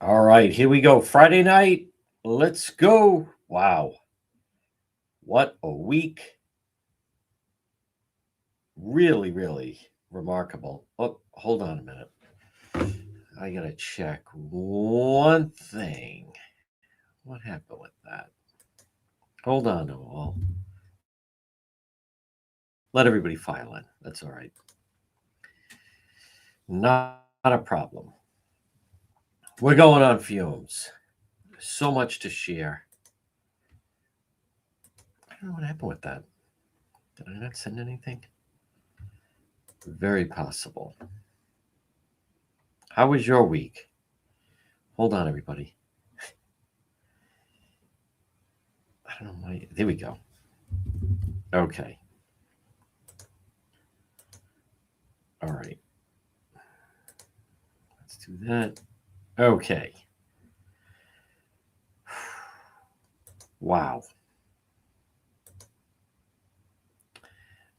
All right, here we go. Friday night. Let's go. Wow. What a week. Really, really remarkable. Oh, hold on a minute. I got to check one thing. What happened with that? Hold on, Noel. Let everybody file in. That's all right. Not a problem. We're going on fumes. So much to share. I don't know what happened with that. Did I not send anything? Very possible. How was your week? Hold on, everybody. I don't know why. There we go. Okay. All right. Let's do that. Okay. Wow.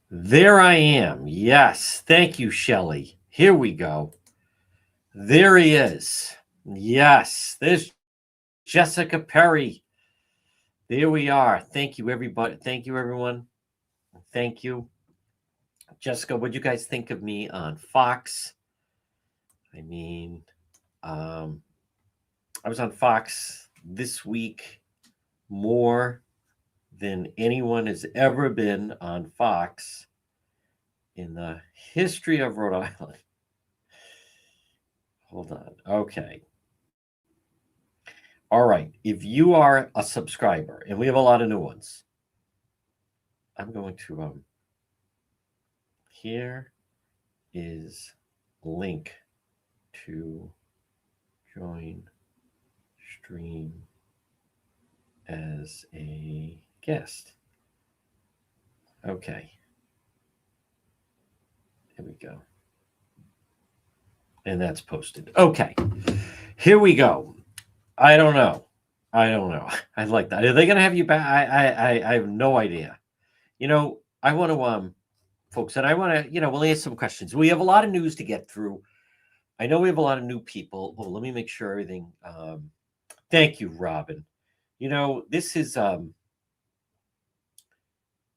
There I am. Yes. Thank you, Shelley. Here we go. There he is. Yes. There's Jessica Perry. There we are. Thank you, everybody. Thank you, everyone. Thank you. Jessica, what'd you guys think of me on Fox? I mean, um, I was on Fox this week more than anyone has ever been on Fox in the history of Rhode Island. Hold on. Okay. All right. If you are a subscriber, and we have a lot of new ones, I'm going to here is link to join stream as a guest. Okay. Here we go. And that's posted. Okay. Here we go. I don't know. I like that. Are they going to have you back? I have no idea. I want to folks, and I want to, we'll answer some questions. We have a lot of news to get through. I know we have a lot of new people. Oh, let me make sure everything. Thank you, Robin. This is. Let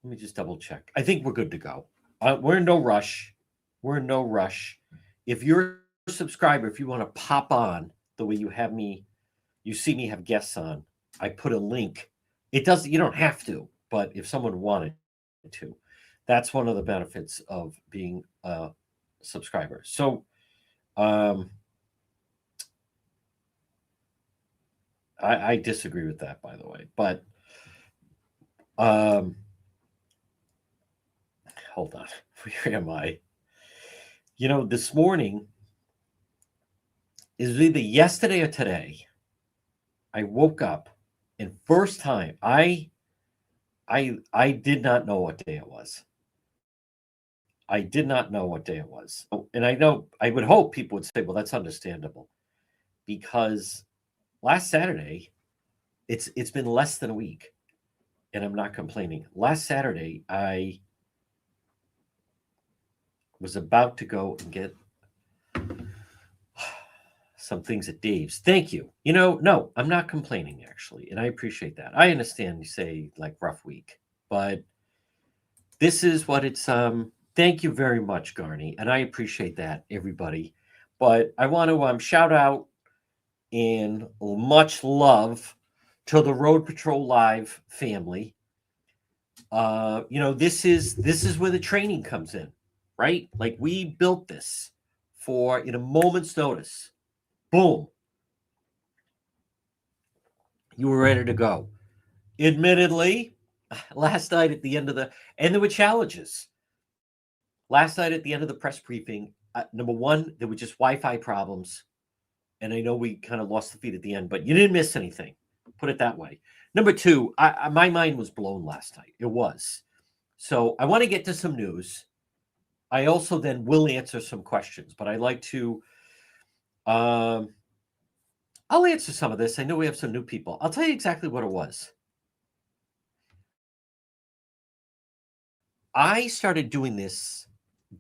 me just double check. I think we're good to go. We're in no rush. We're in no rush. If you're a subscriber, if you want to pop on the way you have me, you see me have guests on. I put a link. It doesn't. You don't have to, but if someone wanted to, that's one of the benefits of being a subscriber. So, um, I disagree with that, by the way. But um, hold on, where am I? This morning is either yesterday or today. I woke up, and first time I did not know what day it was. I did not know what day it was. And I know I would hope people would say, well, that's understandable because last Saturday, it's been less than a week and I'm not complaining. Last Saturday, I was about to go and get some things at Dave's. Thank you. No, I'm not complaining actually, and I appreciate that. I understand you say like rough week, but this is what it's thank you very much, Garney, and I appreciate that, everybody. But I want to shout out and much love to the Road Patrol Live family. This is where the training comes in, right? Like we built this for in a moment's notice. Boom. You were ready to go. Admittedly, last night at the end of and there were challenges. Last night at the end of the press briefing, number one, there were just Wi-Fi problems, and I know we kind of lost the feed at the end, but you didn't miss anything. Put it that way. Number two, my mind was blown last night. It was. So I want to get to some news. I also then will answer some questions, but I like to. Um, I'll answer some of this. I know we have some new people. I'll tell you exactly what it was. I started doing this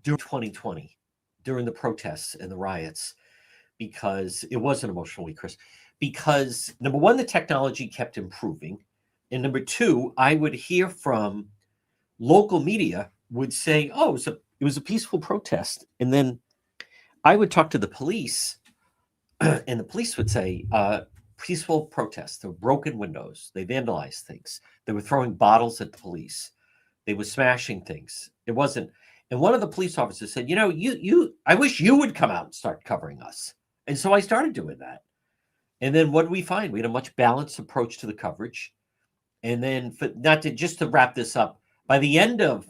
during 2020, during the protests and the riots, because it was an emotional week, Chris. Because number one, the technology kept improving, and number two, I would hear from local media would say, "Oh, it was a peaceful protest," and then I would talk to the police, and the police would say, "Peaceful protest. There were broken windows. They vandalized things. They were throwing bottles at the police. They were smashing things. It wasn't." And one of the police officers said, "You know, I wish you would come out and start covering us." And so I started doing that. And then what did we find? We had a much balanced approach to the coverage. And then, just to wrap this up, by the end of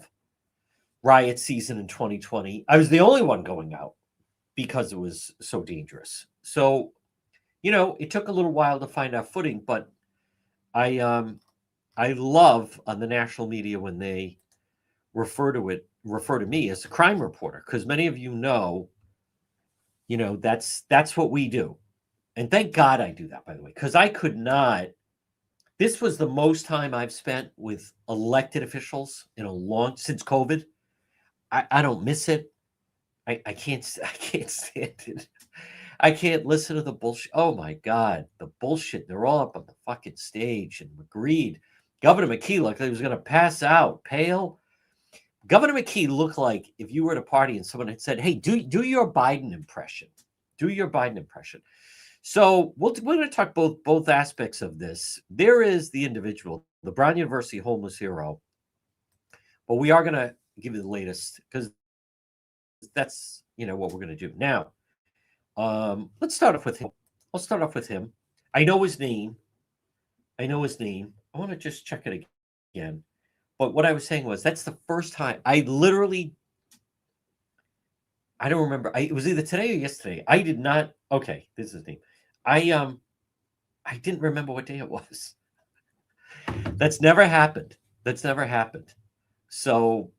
riot season in 2020, I was the only one going out because it was so dangerous. So, it took a little while to find our footing, but I love on the national media when they refer to me as a crime reporter, because many of that's what we do. And thank God I do that, by the way, because I could not. This was the most time I've spent with elected officials since COVID. I don't miss it. I can't stand it. I can't listen to the bullshit. Oh my God, the bullshit. They're all up on the fucking stage and agreed. Governor McKee looked like he was going to pass out, pale. Governor McKee looked like if you were at a party and someone had said, "Hey, do your Biden impression. Do your Biden impression." So we're going to talk both aspects of this. There is the individual, the Brown University homeless hero, but we are going to give you the latest because that's what we're going to do now. Let's start off with him. I'll start off with him. I know his name. I want to just check it again. But what I was saying was that's the first time I don't remember. It was either today or yesterday. I did not. Okay, this is his name. I didn't remember what day it was. That's never happened. So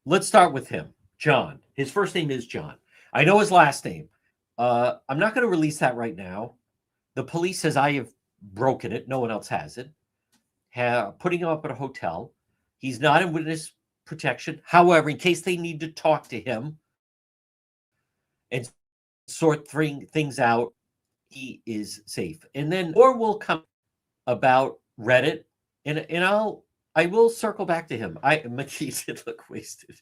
let's start with him. John. His first name is John. I know his last name. I'm not going to release that right now. The police says I have broken it. No one else has it. Putting him up at a hotel. He's not in witness protection. However, in case they need to talk to him and sort things out, he is safe. And then more will come about Reddit, and I will circle back to him. McKee did look wasted.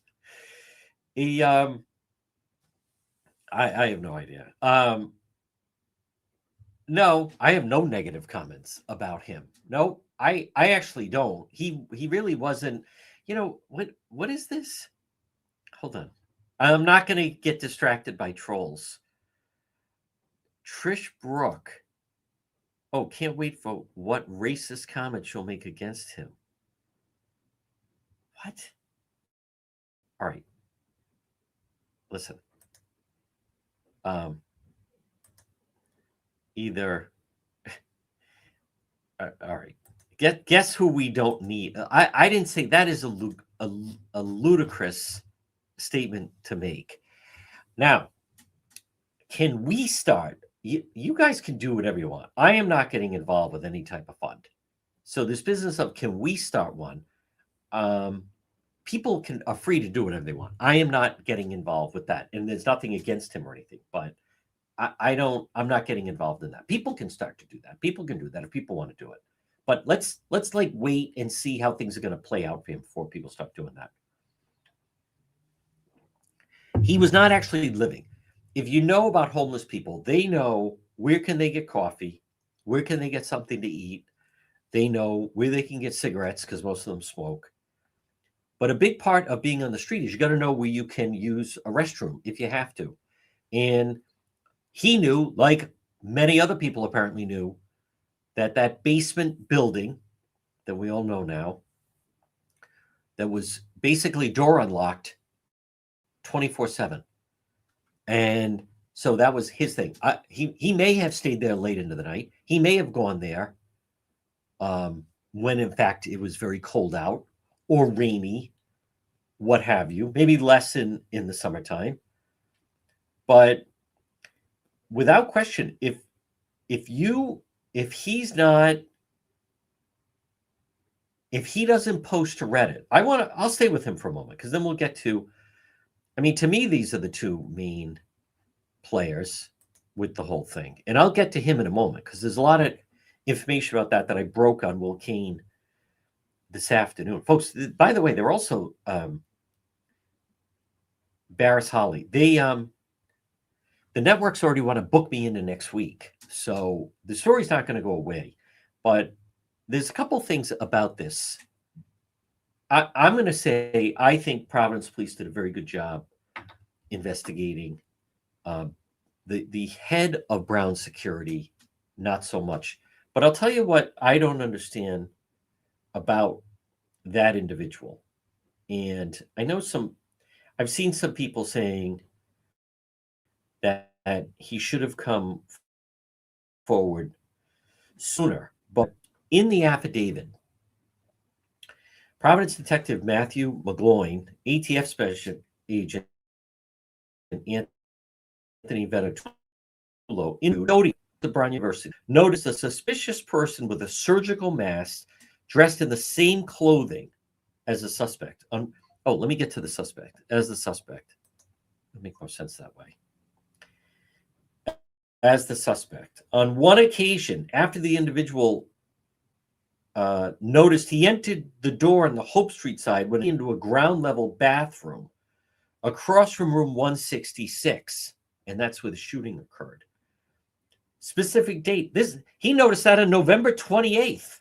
He I have no idea. No, I have no negative comments about him. No, I actually don't. He really wasn't. What is this? Hold on. I'm not going to get distracted by trolls. Trish Brooke. Oh, can't wait for what racist comment she'll make against him. What? All right. Listen. Either. All right. Guess who we don't need. I didn't say that is a ludicrous statement to make. Now, can we start? You guys can do whatever you want. I am not getting involved with any type of fund. So this business of can we start one? People are free to do whatever they want. I am not getting involved with that, and there's nothing against him or anything. But I'm not getting involved in that. People can start to do that. People can do that if people want to do it. But let's wait and see how things are going to play out for him before people start doing that. He was not actually living. If you know about homeless people, they know where can they get coffee, where can they get something to eat. They know where they can get cigarettes because most of them smoke. But a big part of being on the street is you got to know where you can use a restroom if you have to. And he knew, like many other people apparently knew, that basement building that we all know now, that was basically door unlocked 24/7. And so that was his thing. He may have stayed there late into the night. He may have gone there when, in fact, it was very cold out or rainy, what have you. Maybe less in the summertime. But without question, if he doesn't post to Reddit, I'll stay with him for a moment because then we'll get to. I mean, to me, these are the two main players with the whole thing. And I'll get to him in a moment because there's a lot of information about that I broke on Will Kane this afternoon. Folks, by the way, they're also Barris Holly. The networks already want to book me into next week. So the story's not going to go away. But there's a couple things about this. I'm going to say I think Providence Police did a very good job investigating. The head of Brown Security, not so much. But I'll tell you what I don't understand about that individual. And I know I've seen some people saying that he should have come forward sooner. But in the affidavit, Providence Detective Matthew McGloin, ATF Special Agent Anthony Venatulo, noting the Brown University, noticed a suspicious person with a surgical mask dressed in the same clothing as the suspect. Let me get to the suspect. As the suspect. It'll make more sense that way. As the suspect. On one occasion, after the individual noticed he entered the door on the Hope Street side, went into a ground-level bathroom across from room 166, and that's where the shooting occurred. Specific date. He noticed that on November 28th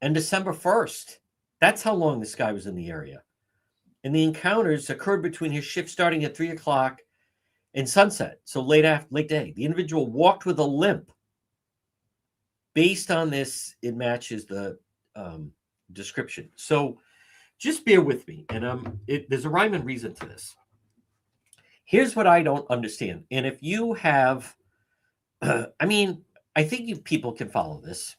and December 1st. That's how long this guy was in the area. And the encounters occurred between his shift starting at 3 o'clock and sunset, so late day. The individual walked with a limp. Based on this, it matches the description. So just bear with me. And there's a rhyme and reason to this. Here's what I don't understand. And if you have, I think people can follow this.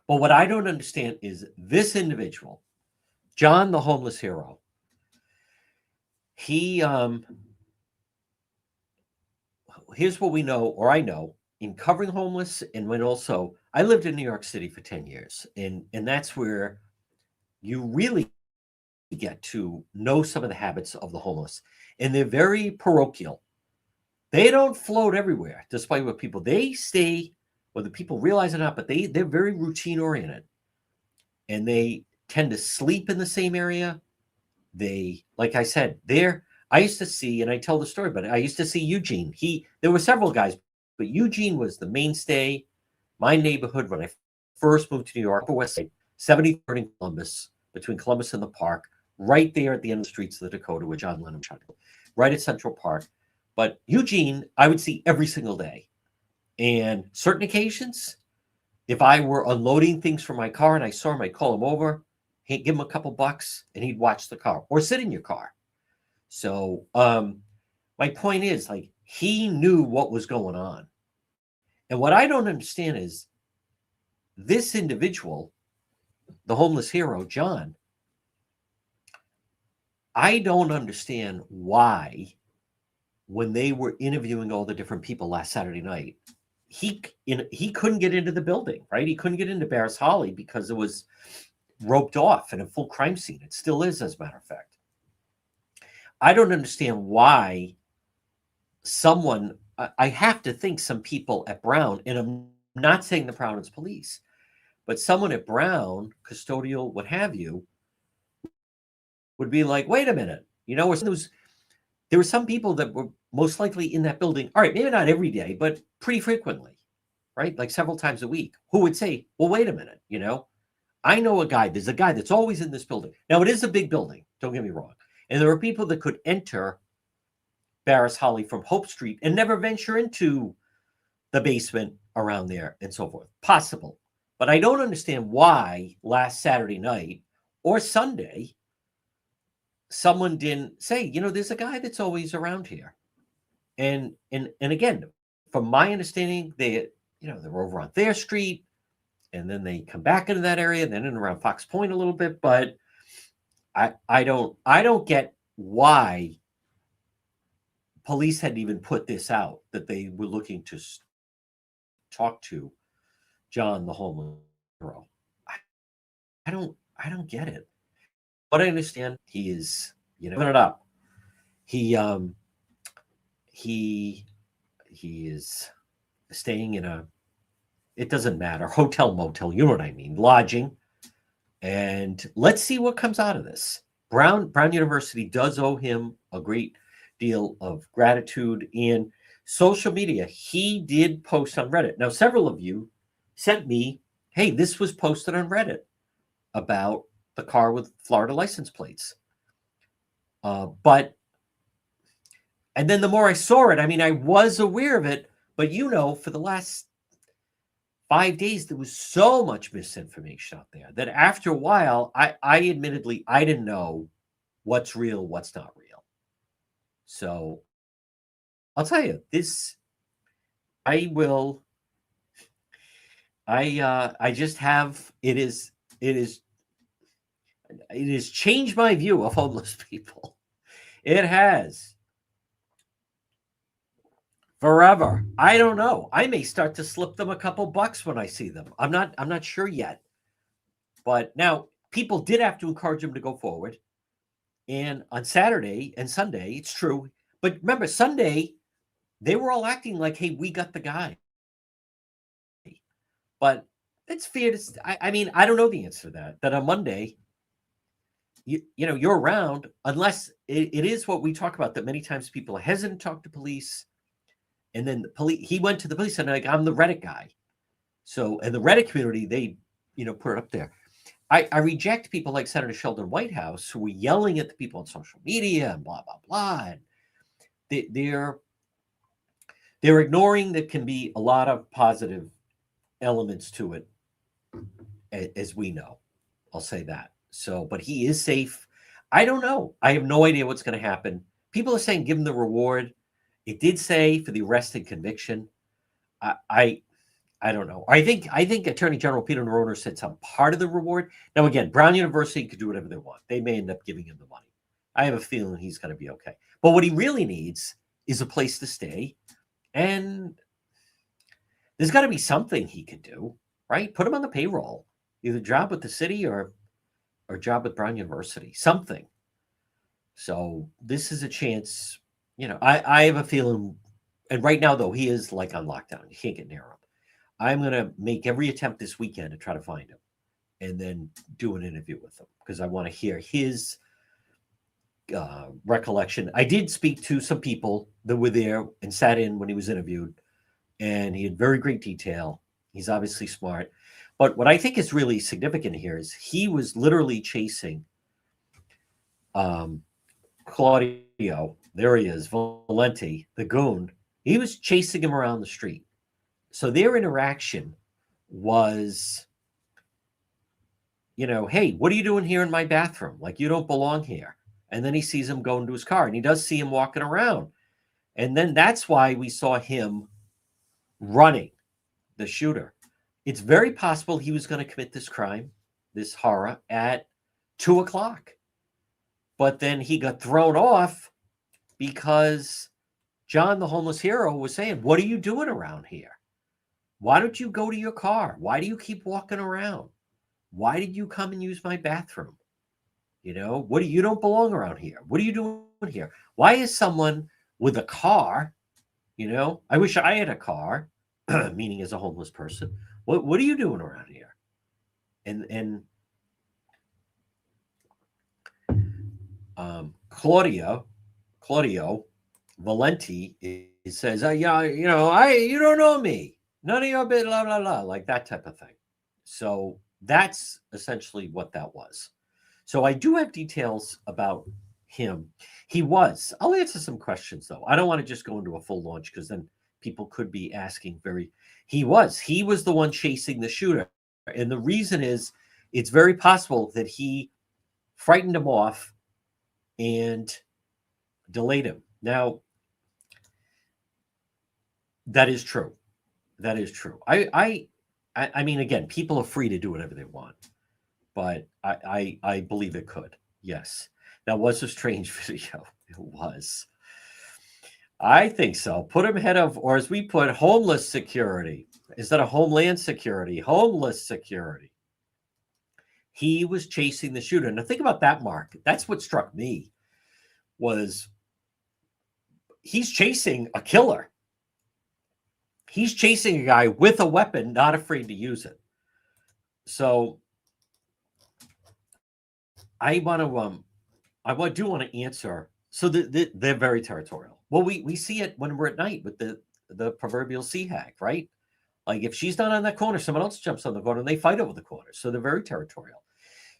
But what I don't understand is this individual, John, the homeless hero, he, here's what we know, or I know, in covering homeless, and when also, I lived in New York City for 10 years, and that's where you really get to know some of the habits of the homeless. And they're very parochial. They don't float everywhere, despite what people, they stay, whether people realize it or not, but they're very routine oriented. And they tend to sleep in the same area. They, like I said, I used to see, and I tell the story, but I used to see Eugene. There were several guys, but Eugene was the mainstay. My neighborhood, when I first moved to New York, Upper West Side, 73rd in Columbus, between Columbus and the Park, right there at the end of the streets of the Dakota where John Lennon shot, right at Central Park. But Eugene, I would see every single day. And certain occasions, if I were unloading things from my car and I saw him, I'd call him over, give him a couple bucks, and he'd watch the car or sit in your car. So my point is, like, he knew what was going on. And what I don't understand is this individual, the homeless hero, John, I don't understand why, when they were interviewing all the different people last Saturday night, he couldn't get into the building, right? He couldn't get into Barris Holly because it was roped off and a full crime scene. It still is, as a matter of fact. I don't understand why I have to think some people at Brown, and I'm not saying the Providence Police, but someone at Brown, custodial, what have you, would be like, wait a minute, there were some people that were most likely in that building, all right, maybe not every day, but pretty frequently, right? Like several times a week, who would say, well, wait a minute, I know there's a guy that's always in this building. Now, it is a big building, don't get me wrong. And there are people that could enter Barris Holly from Hope Street and never venture into the basement around there and so forth. Possible. But I don't understand why last Saturday night or Sunday, someone didn't say, there's a guy that's always around here. And again, from my understanding, they're over on their street, and then they come back into that area, and then in around Fox Point a little bit. But I don't get why police hadn't even put this out, that they were looking to talk to John, the homeless hero. I don't get it. But I understand he is, it up. He he is staying in a, it doesn't matter, hotel, motel, you know what I mean, lodging. And let's see what comes out of this. Brown University does owe him a great deal of gratitude and social media. He did post on Reddit. Now, several of you sent me, hey, this was posted on Reddit about the car with Florida license plates. But and then the more I saw it, I mean, I was aware of it, but for the last 5 days, there was so much misinformation out there that after a while, I admittedly, I didn't know what's real, what's not real. So I'll tell you this, I will, I just have, it has changed my view of homeless people. It has. Forever. I don't know. I may start to slip them a couple bucks when I see them. I'm not sure yet. But now people did have to encourage him to go forward. And on Saturday and Sunday, it's true. But remember, Sunday, they were all acting like, hey, we got the guy. But it's fair to, I mean, I don't know the answer to that. That on Monday, you're around, unless it is what we talk about, that many times people are hesitant to talk to police. And then the police, he went to the police and like, I'm the Reddit guy. So, and the Reddit community, they, put it up there. I reject people like Senator Sheldon Whitehouse who were yelling at the people on social media and blah, blah, blah. And they're ignoring that can be a lot of positive elements to it, as we know. I'll say that. So, but he is safe. I don't know. I have no idea what's going to happen. People are saying give him the reward. It did say for the arrest and conviction. I don't know. I think Attorney General Peter Neroner said some part of the reward. Now, again, Brown University could do whatever they want. They may end up giving him the money. I have a feeling he's going to be okay. But what he really needs is a place to stay. And there's got to be something he can do, right? Put him on the payroll, either job with the city or job with Brown University, something. So this is a chance. I have a feeling, and right now, though, he is like on lockdown. You can't get near him. I'm going to make every attempt this weekend to try to find him and then do an interview with him because I want to hear his recollection. I did speak to some people that were there and sat in when he was interviewed, and he had very great detail. He's obviously smart. But what I think is really significant here is he was literally chasing Claudio. There he is, Valenti, the goon. He was chasing him around the street. So their interaction was, hey, what are you doing here in my bathroom? Like, you don't belong here. And then he sees him go into his car, and he does see him walking around. And then that's why we saw him running, the shooter. It's very possible he was going to commit this crime, this horror, at 2:00. But then he got thrown off because John, the homeless hero, was saying, what are you doing around here? Why don't you go to your car? Why do you keep walking around? Why did you come and use my bathroom? You don't belong around here. What are you doing here? Why is someone with a car, I wish I had a car, meaning as a homeless person. What are you doing around here? And Claudio Valenti, he says, yeah, you don't know me. None of your bit, blah, blah, blah, like that type of thing. So that's essentially what that was. So I do have details about him. I'll answer some questions, though. I don't want to just go into a full launch because then people could be asking he was the one chasing the shooter. And the reason is it's very possible that he frightened him off and delayed him. Now, that is true. That is true. I mean, again, people are free to do whatever they want, but I believe it could. Yes. That was a strange video. It was. I think so. Put him head of, or as we put, homeless security. Instead of homeland security, homeless security. He was chasing the shooter. Now think about that, Mark. That's what struck me was he's chasing a killer. He's chasing a guy with a weapon, not afraid to use it. So I do want to answer. So they're very territorial. Well, we see it when we're at night with the proverbial sea hag, right? Like if she's not on that corner, someone else jumps on the corner and they fight over the corner. So they're very territorial.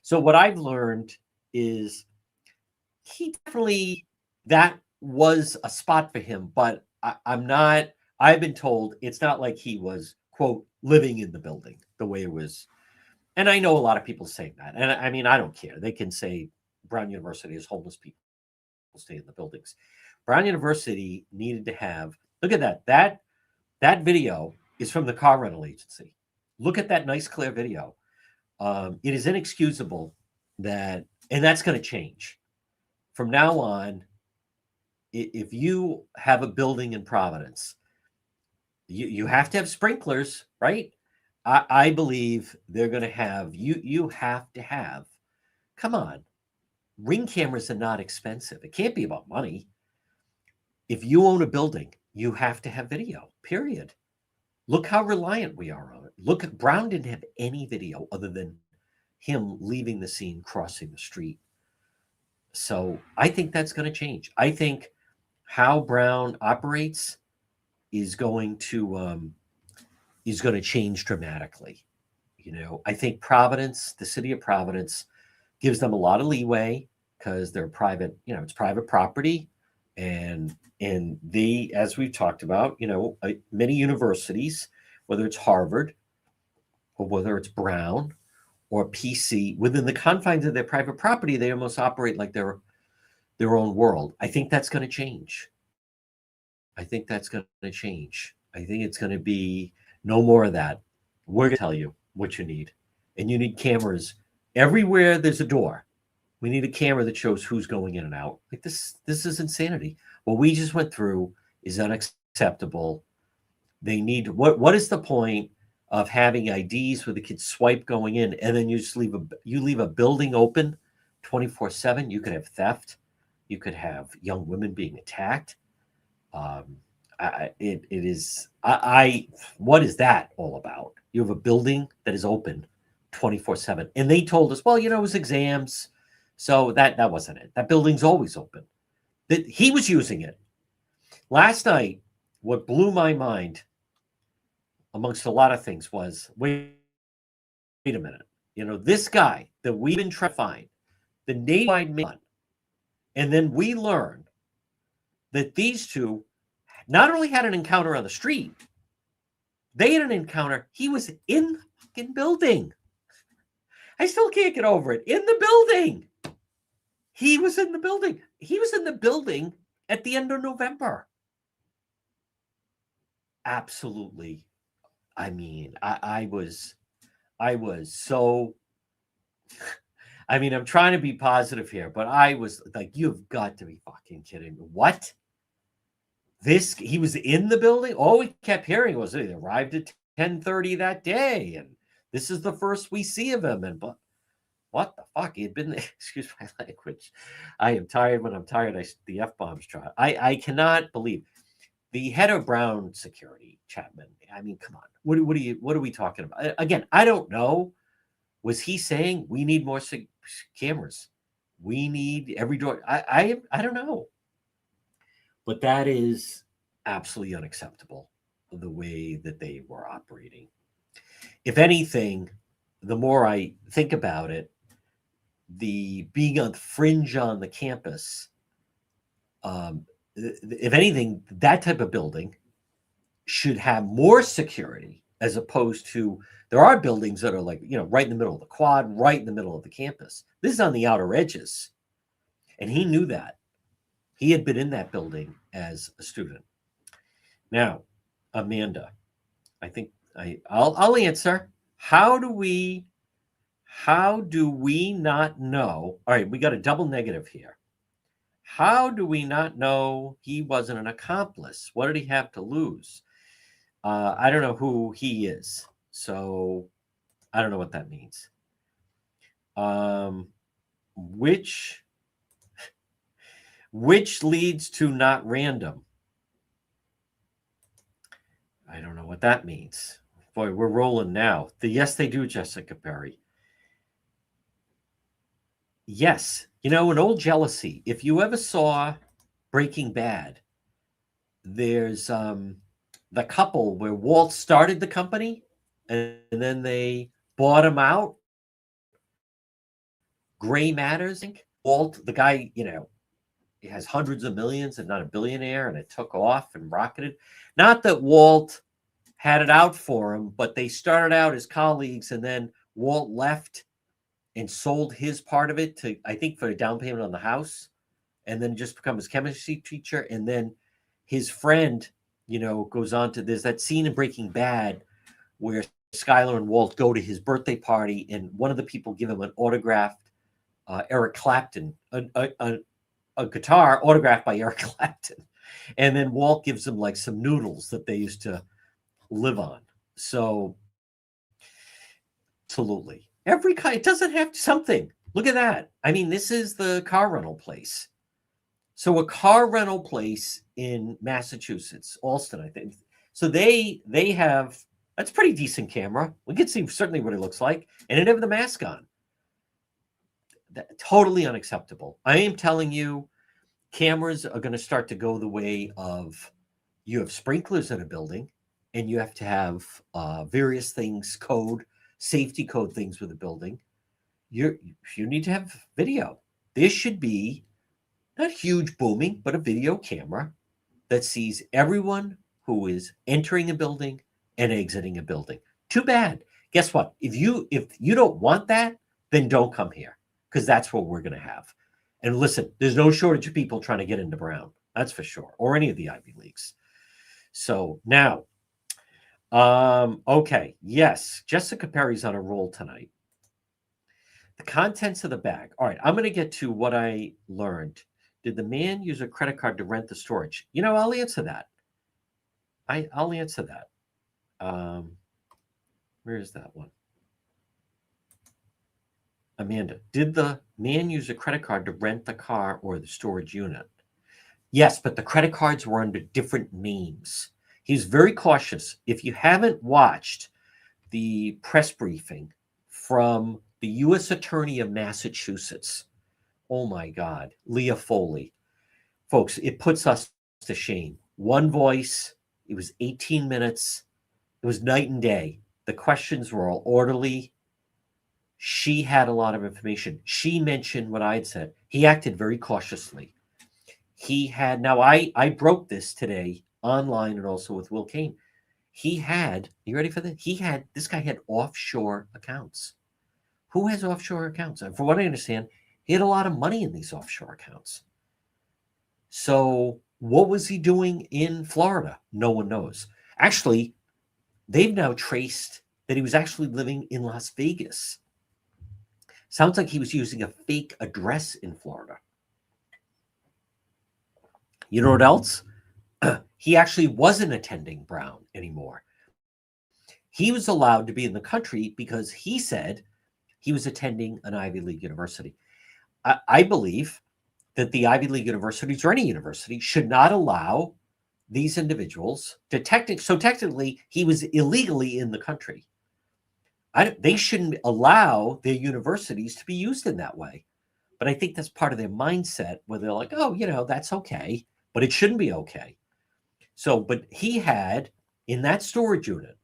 So what I've learned is he definitely, that was a spot for him, but I'm not, I've been told it's not like he was, quote, living in the building the way it was. And I know a lot of people saying that. And I mean, I don't care. They can say Brown University is homeless people stay in the buildings. Brown University needed to have, look at that. That video is from the car rental agency. Look at that nice, clear video. It is inexcusable that, and that's going to change. From now on, if you have a building in Providence, you have to have sprinklers, right? I believe they're going to have, you have to have, come on, Ring cameras are not expensive. It can't be about money. If you own a building, you have to have video, period. Look how reliant we are on it. Look, Brown didn't have any video other than him leaving the scene, crossing the street. So I think that's going to change. I think how Brown operates is going to change dramatically. You know, I think Providence, the city of Providence, gives them a lot of leeway because they're private. You know, it's private property, and they, as we've talked about, you know, many universities, whether it's Harvard or whether it's Brown or PC, within the confines of their private property, they almost operate like their own world. I think that's going to change. I think that's going to change. I think it's going to be no more of that. We're going to tell you what you need. And you need cameras everywhere there's a door. We need a camera that shows who's going in and out. Like this is insanity. What we just went through is unacceptable. They need, what is the point of having IDs where the kids swipe going in and then you just leave a building open 24/7? You could have theft. You could have young women being attacked. What is that all about? You have a building that is open 24/7. And they told us, well, you know, it was exams. So that wasn't it. That building's always open. That he was using it. Last night, what blew my mind, amongst a lot of things, was wait a minute. You know, this guy that we've been trying to find, the nationwide man, and then we learned that these two not only had an encounter on the street, they had an encounter. He was in the fucking building. I still can't get over it. In the building. He was in the building. He was in the building at the end of November. Absolutely. I mean, I was so, I mean, I'm trying to be positive here, but I was like, you've got to be fucking kidding me. What? He was in the building? All we kept hearing was he arrived at 10:30 that day, and this is the first we see of him. And but what the fuck? He had been there. Excuse my language. I am tired. When I'm tired, the F-bombs try. I cannot believe the head of Brown Security, Chapman. I mean, come on. What are we talking about? Again, I don't know. Was he saying we need more cameras? We need every door. I don't know. But that is absolutely unacceptable, the way that they were operating. If anything, the more I think about it, the being on the fringe on the campus, if anything, that type of building should have more security as opposed to, there are buildings that are like, you know, right in the middle of the quad, right in the middle of the campus. This is on the outer edges. And he knew that. He had been in that building as a student. Now, Amanda, I think I'll answer. How do we not know? All right, we got a double negative here. How do we not know he wasn't an accomplice? What did he have to lose? I don't know who he is, so I don't know what that means. Which leads to not random. I don't know what that means. Boy, we're rolling now. Yes, they do, Jessica Perry. Yes. An old jealousy. If you ever saw Breaking Bad, there's the couple where Walt started the company and then they bought him out. Gray Matters, Inc. Walt, the guy, he has hundreds of millions and not a billionaire, and it took off and rocketed. Not that Walt had it out for him, but they started out as colleagues, and then Walt left and sold his part of it to, I think, for a down payment on the house, and then just become his chemistry teacher. And then his friend, goes on to, there's that scene in Breaking Bad where Skyler and Walt go to his birthday party, and one of the people give him an autographed Eric Clapton, a guitar autographed by Eric Clapton. And then Walt gives him like some noodles that they used to live on. So absolutely. Every kind, it doesn't have something. Look at that. I mean, this is the car rental place. So a car rental place in Massachusetts, Alston, I think. So they have, that's pretty decent camera. We can see certainly what it looks like. And it have the mask on. Totally unacceptable. I am telling you, cameras are going to start to go the way of, you have sprinklers in a building and you have to have various things, safety code things with the building. You need to have video. There should be not huge booming, but a video camera that sees everyone who is entering a building and exiting a building. Too bad. Guess what? If you don't want that, then don't come here, because that's what we're going to have. And listen, there's no shortage of people trying to get into Brown. That's for sure. Or any of the Ivy Leagues. So now, okay. Yes, Jessica Perry's on a roll tonight. The contents of the bag. All right, I'm going to get to what I learned. Did the man use a credit card to rent the storage? I'll answer that. I'll answer that. Where is that one? Amanda, did the man use a credit card to rent the car or the storage unit? Yes, but the credit cards were under different names. He's very cautious. If you haven't watched the press briefing from the U.S. Attorney of Massachusetts, oh my God, Leah Foley, folks, it puts us to shame. One voice, it was 18 minutes. It was night and day. The questions were all orderly. She had a lot of information. She mentioned what I had said. He acted very cautiously. He had, now I broke this today online and also with Will Kane. He had, you ready for this? This guy had offshore accounts. Who has offshore accounts? And for what I understand, he had a lot of money in these offshore accounts. So what was he doing in Florida? No one knows. Actually, they've now traced that he was actually living in Las Vegas. Sounds like he was using a fake address in Florida. You know what else? He actually wasn't attending Brown anymore. He was allowed to be in the country because he said he was attending an Ivy League university. I believe that the Ivy League universities or any university should not allow these individuals to technically he was illegally in the country. They shouldn't allow their universities to be used in that way. But I think that's part of their mindset where they're like, oh, that's okay, but it shouldn't be okay. So, but he had in that storage unit,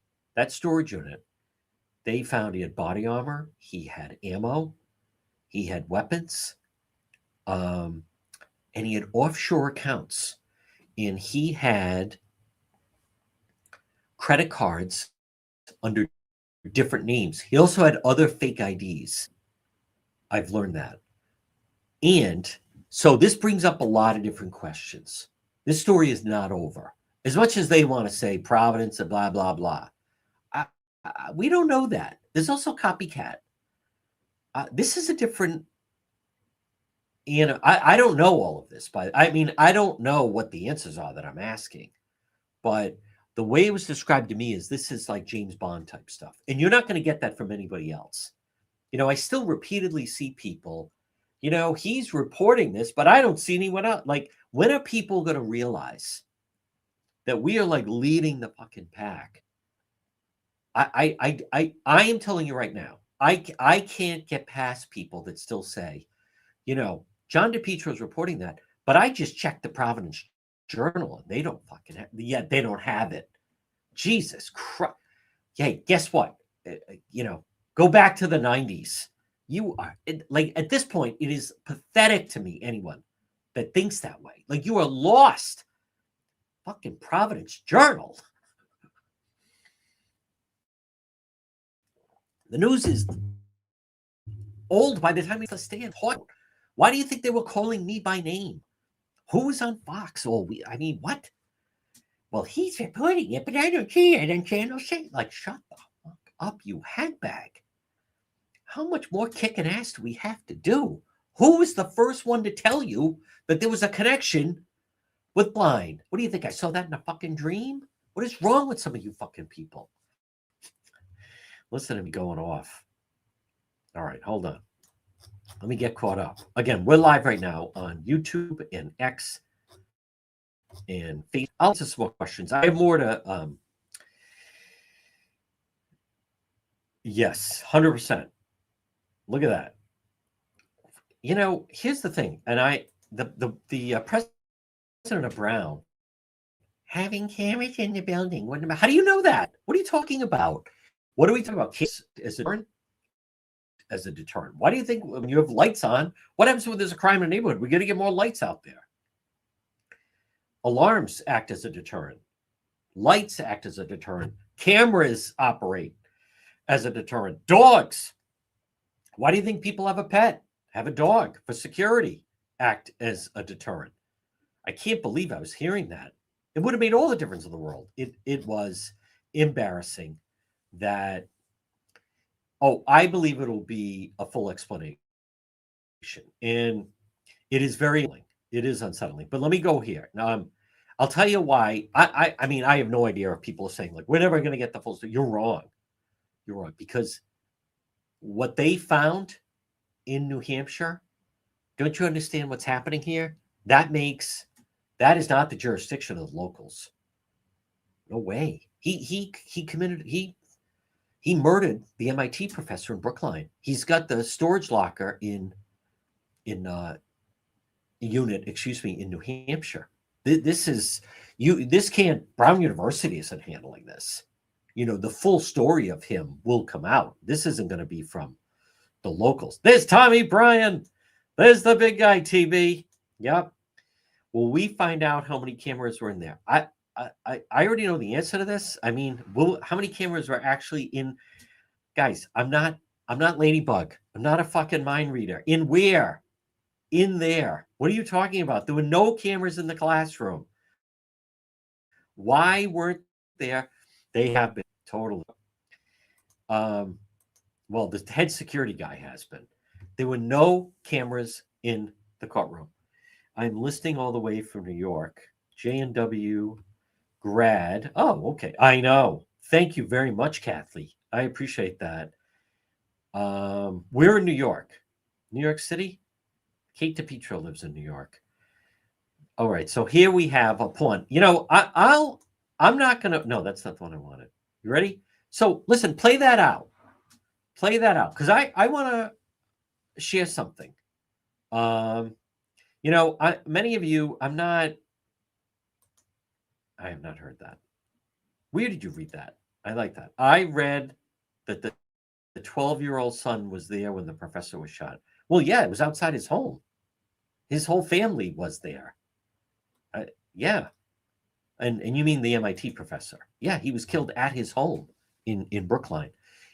they found he had body armor, he had ammo, he had weapons, and he had offshore accounts, and he had credit cards under different names. He also had other fake IDs. I've learned that. And so this brings up a lot of different questions. This story is not over. As much as they want to say Providence and blah, blah, blah. We don't know that. There's also copycat. This is a different, I don't know all of this, but I don't know what the answers are that I'm asking. But the way it was described to me is this is like James Bond type stuff. And you're not going to get that from anybody else. I still repeatedly see people, he's reporting this, but I don't see anyone else. Like, when are people going to realize that we are like leading the fucking pack. I am telling you right now, I can't get past people that still say, John DePietro is reporting that, but I just checked the Providence Journal and they don't fucking they don't have it. Jesus Christ. Hey, guess what? Go back to the 90s. You are like, at this point, it is pathetic to me, anyone that thinks that way. Like, you are lost. Fucking Providence Journal. The news is old by the time we stand. Why do you think they were calling me by name? Who was on Fox? What? Well, he's reporting it, but I don't see it on Channel 6. Like, shut the fuck up, you handbag. How much more kicking ass do we have to do? Who was the first one to tell you that there was a connection with Blind? What do you think? I saw that in a fucking dream? What is wrong with some of you fucking people? Listen to me going off. All right, hold on. Let me get caught up. Again, we're live right now on YouTube and X and Facebook. I'll answer some more questions. I have more to... Yes, 100%. Look at that. Here's the thing. And the president of Brown having cameras in the building. How do you know that? What are you talking about? What are we talking about? Kids as a deterrent. Why do you think when you have lights on, what happens when there's a crime in a neighborhood? We're going to get more lights out there. Alarms act as a deterrent. Lights act as a deterrent. Cameras operate as a deterrent. Dogs. Why do you think people have a pet? Have a dog for security. Act as a deterrent. I can't believe I was hearing that. It would have made all the difference in the world. It was embarrassing that... Oh, I believe it'll be a full explanation. And it is it is unsettling. But let me go here. Now, I'll tell you why. I have no idea if people are saying, like, we're never going to get the full story. You're wrong. You're wrong. Because what they found in New Hampshire, don't you understand what's happening here? That is not the jurisdiction of the locals. No way. He murdered the MIT professor in Brookline. He's got the storage locker in New Hampshire. Brown University isn't handling this. The full story of him will come out. This isn't going to be from the locals. There's Tommy Bryan. There's the big guy, TB. Yep. Will we find out how many cameras were in there? I already know the answer to this. How many cameras were actually in? Guys, I'm not Ladybug. I'm not a fucking mind reader. In where? In there. What are you talking about? There were no cameras in the classroom. Why weren't there? They have been totally. Well, the head security guy has been. There were no cameras in the courtroom. I'm listening all the way from New York. JNW grad. Oh, okay. I know. Thank you very much, Kathy. I appreciate that. We're in New York. New York City? Kate DePietro lives in New York. All right. So here we have a point. I'm not going to... No, that's not the one I wanted. You ready? So listen, play that out. Play that out. Because I want to share something. Many of you, I have not heard that. Where did you read that? I like that. I read that the 12-year-old son was there when the professor was shot. Well, yeah, it was outside his home. His whole family was there. Yeah. And you mean the MIT professor? Yeah, he was killed at his home in Brookline.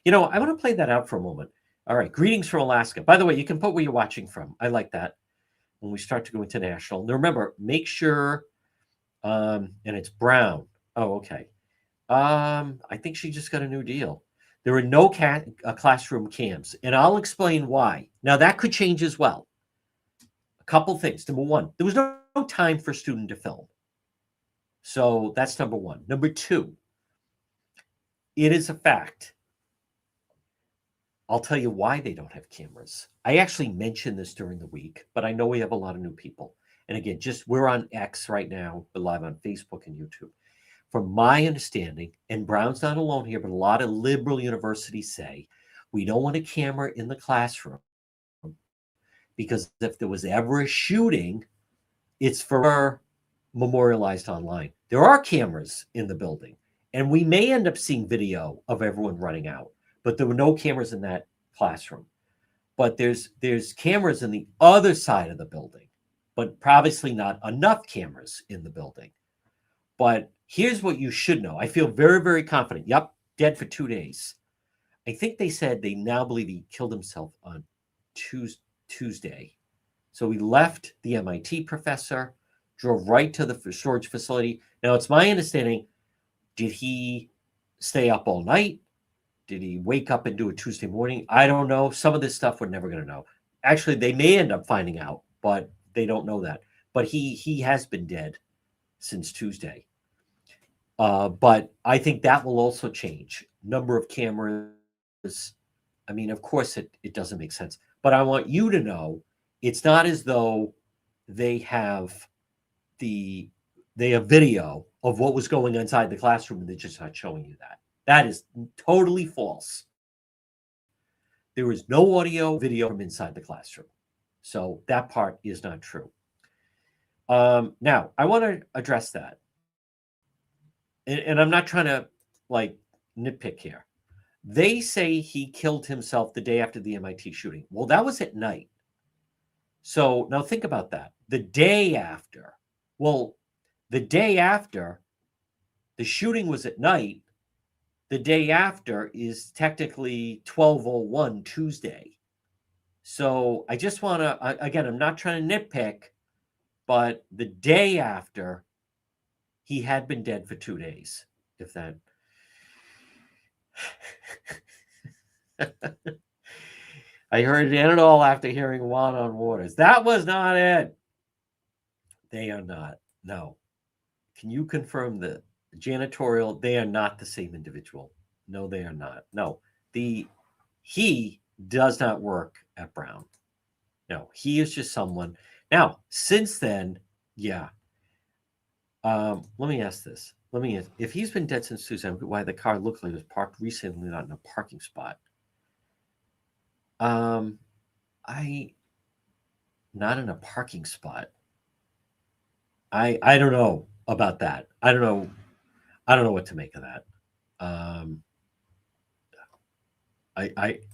I want to play that out for a moment. All right. Greetings from Alaska. By the way, you can put where you're watching from. I like that. When we start to go international. Now remember, make sure, and it's Brown. Oh, okay. I think she just got a new deal. There are no classroom cams, and I'll explain why. Now that could change as well. A couple things. Number one, there was no time for a student to film. So that's number one. Number two, it is a fact. I'll tell you why they don't have cameras. I actually mentioned this during the week, but I know we have a lot of new people. And again, we're on X right now. We're live on Facebook and YouTube. from my understanding, and Brown's not alone here, but a lot of liberal universities say we don't want a camera in the classroom because if there was ever a shooting, it's for memorialized online. There are cameras in the building, and we may end up seeing video of everyone running out, but there were no cameras in that classroom. But there's cameras in the other side of the building, but obviously not enough cameras in the building. But here's what you should know. I feel very, very confident. Yep, dead for 2 days. I think they said they now believe he killed himself on Tuesday. So he left the MIT professor, drove right to the storage facility. Now, it's my understanding, did he stay up all night? Did he wake up and do it Tuesday morning? I don't know. Some of this stuff we're never going to know. Actually, they may end up finding out, but they don't know that. But he has been dead since Tuesday. But I think that will also change. Number of cameras. I mean, of course, it doesn't make sense. But I want you to know it's not as though they have video of what was going inside the classroom and they're just not showing you that. That is totally false. There is no audio, video from inside the classroom. So that part is not true. Now, I want to address that. And I'm not trying to like nitpick here. They say he killed himself the day after the MIT shooting. Well, that was at night. So now think about that. The day after. Well, the day after, the shooting was at night. The day after is technically 12:01 Tuesday. So I just want to, again, I'm not trying to nitpick, but the day after, he had been dead for 2 days, if that. I heard it all after hearing Juan on Waters. That was not it. They are not. No. Can you confirm the janitorial? They are not the same individual. No, they are not. No. He does not work at Brown. No, he is just someone. Now, since then, yeah. Let me ask this. If he's been dead since Tuesday, why the car looked like it was parked recently, not in a parking spot. Not in a parking spot. I don't know about that. I don't know what to make of that.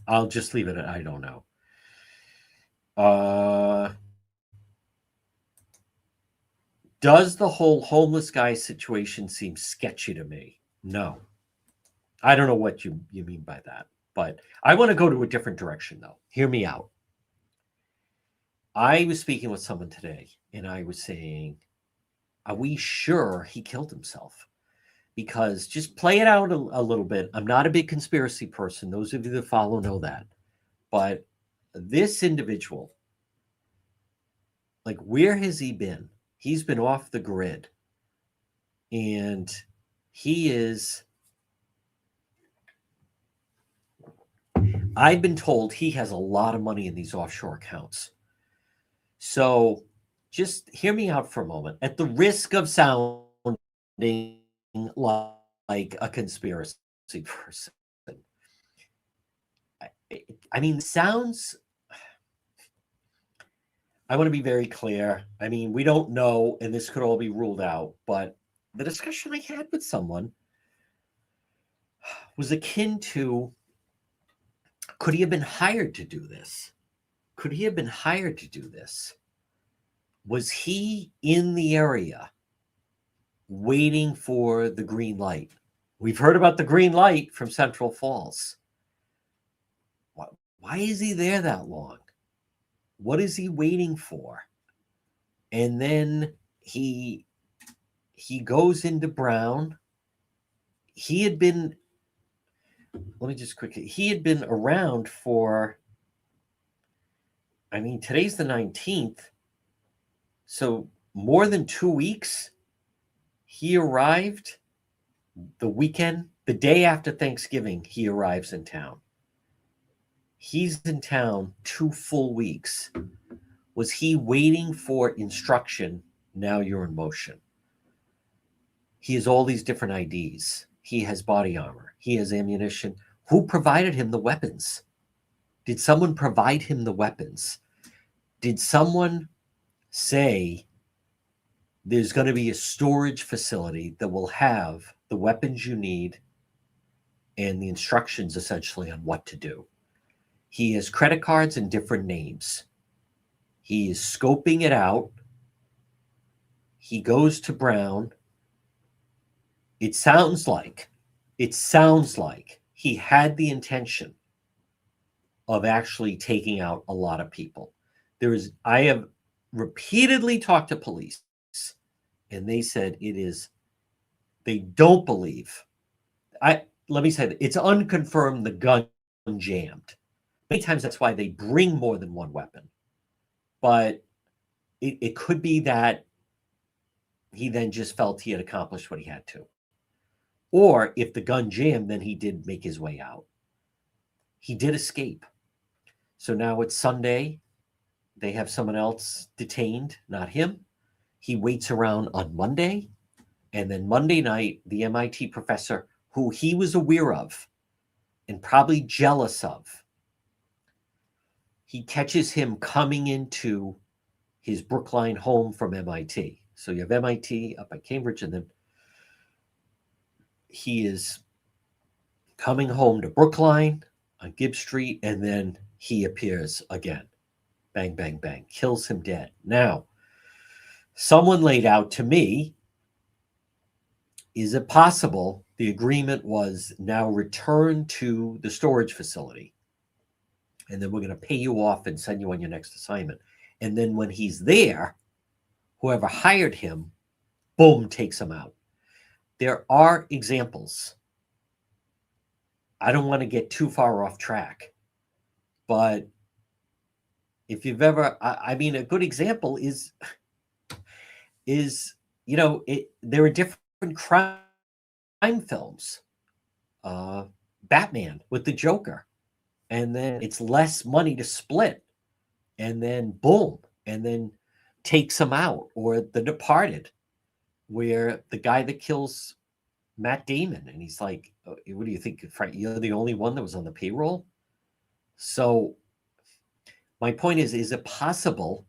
I'll just leave it at I don't know. Does the whole homeless guy situation seem sketchy to me? No. I don't know what you mean by that, but I want to go to a different direction, though. Hear me out. I was speaking with someone today, and I was saying, are we sure he killed himself? Because just play it out a little bit. I'm not a big conspiracy person. Those of you that follow know that. But this individual, like, where has he been? He's been off the grid. And he is, I've been told he has a lot of money in these offshore accounts. So just hear me out for a moment. At the risk of sounding like a conspiracy person, I mean, sounds, I want to be very clear. I mean, we don't know, and this could all be ruled out, but the discussion I had with someone was akin to, could he have been hired to do this? Could he have been hired to do this? Was he in the area waiting for the green light? We've heard about the green light from Central Falls. Why is he there that long? What is he waiting for? And then he goes into Brown. He had been, let me just quickly, he had been around for, I mean, today's the 19th. So more than 2 weeks. He arrived the weekend, the day after Thanksgiving, he arrives in town. He's in town 2 full weeks. Was he waiting for instruction? Now you're in motion. He has all these different IDs. He has body armor. He has ammunition. Who provided him the weapons? Did someone provide him the weapons? Did someone say there's going to be a storage facility that will have the weapons you need and the instructions essentially on what to do? He has credit cards in different names. He is scoping it out. He goes to Brown. It sounds like he had the intention of actually taking out a lot of people. I have repeatedly talked to police, and they said they don't believe. Let me say that it's unconfirmed the gun jammed. Many times that's why they bring more than one weapon. But it could be that he then just felt he had accomplished what he had to. Or if the gun jammed, then he did make his way out. He did escape. So now it's Sunday. They have someone else detained, not him. He waits around on Monday. And then Monday night, the MIT professor, who he was aware of and probably jealous of, he catches him coming into his Brookline home from MIT. So you have MIT up at Cambridge, and then he is coming home to Brookline on Gibbs Street, and then he appears again. Bang, bang, bang. Kills him dead. Now, someone laid out to me, is it possible the agreement was now return to the storage facility, and then we're going to pay you off and send you on your next assignment. And then when he's there, whoever hired him, boom, takes him out. There are examples. I don't want to get too far off track, but if you've ever, I mean, a good example is, there are different crime films. Batman with the Joker, and then it's less money to split, and then boom, and then takes him out. Or The Departed, where the guy that kills Matt Damon, and he's like, what do you think, Frank? You're the only one that was on the payroll? So my point is it possible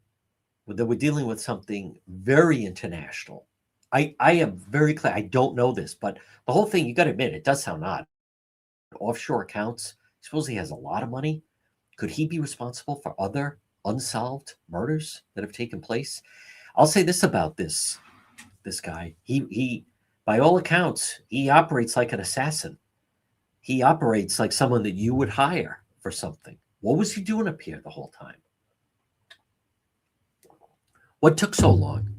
that we're dealing with something very international? I am very clear. I don't know this, but the whole thing, you got to admit, it does sound odd. Offshore accounts. Suppose he has a lot of money. Could he be responsible for other unsolved murders that have taken place? I'll say this about this guy. He by all accounts, he operates like an assassin. He operates like someone that you would hire for something. What was he doing up here the whole time? What took so long?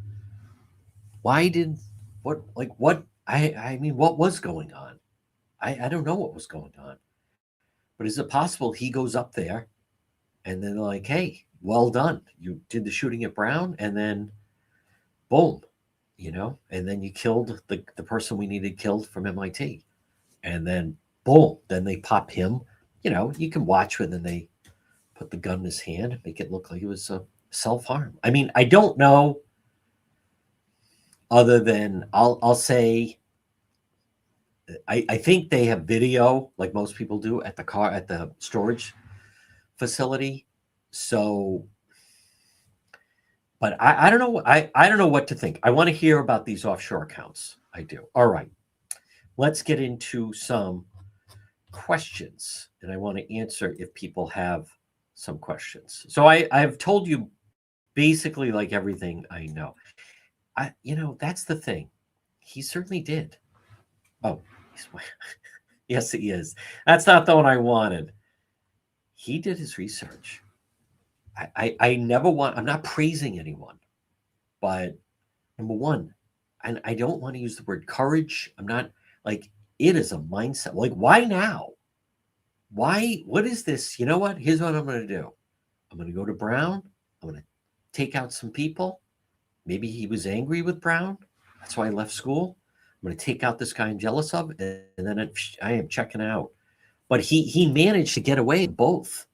I mean, what was going on? I don't know what was going on. But is it possible he goes up there and then like, hey, well done. You did the shooting at Brown, and then boom, and then you killed the person we needed killed from MIT. And then boom, then they pop him. You can watch when then they put the gun in his hand and make it look like it was a self-harm. I mean, I don't know, other than I'll say I think they have video, like most people do, at the storage facility. So, but I don't know. I don't know what to think. I want to hear about these offshore accounts. I do. All right. Let's get into some questions, and I want to answer if people have some questions. So I've told you basically like everything I know. That's the thing. He certainly did. Oh, yes, he is. That's not the one I wanted. He did his research. I never want, I'm not praising anyone, but number one, and I don't want to use the word courage. I'm not like, it is a mindset. Like, why now? Why? What is this? You know what? Here's what I'm going to do. I'm going to go to Brown. I'm going to take out some people. Maybe he was angry with Brown. That's why I left school. I'm going to take out this guy I'm jealous of, and then I am checking out. But he managed to get away both,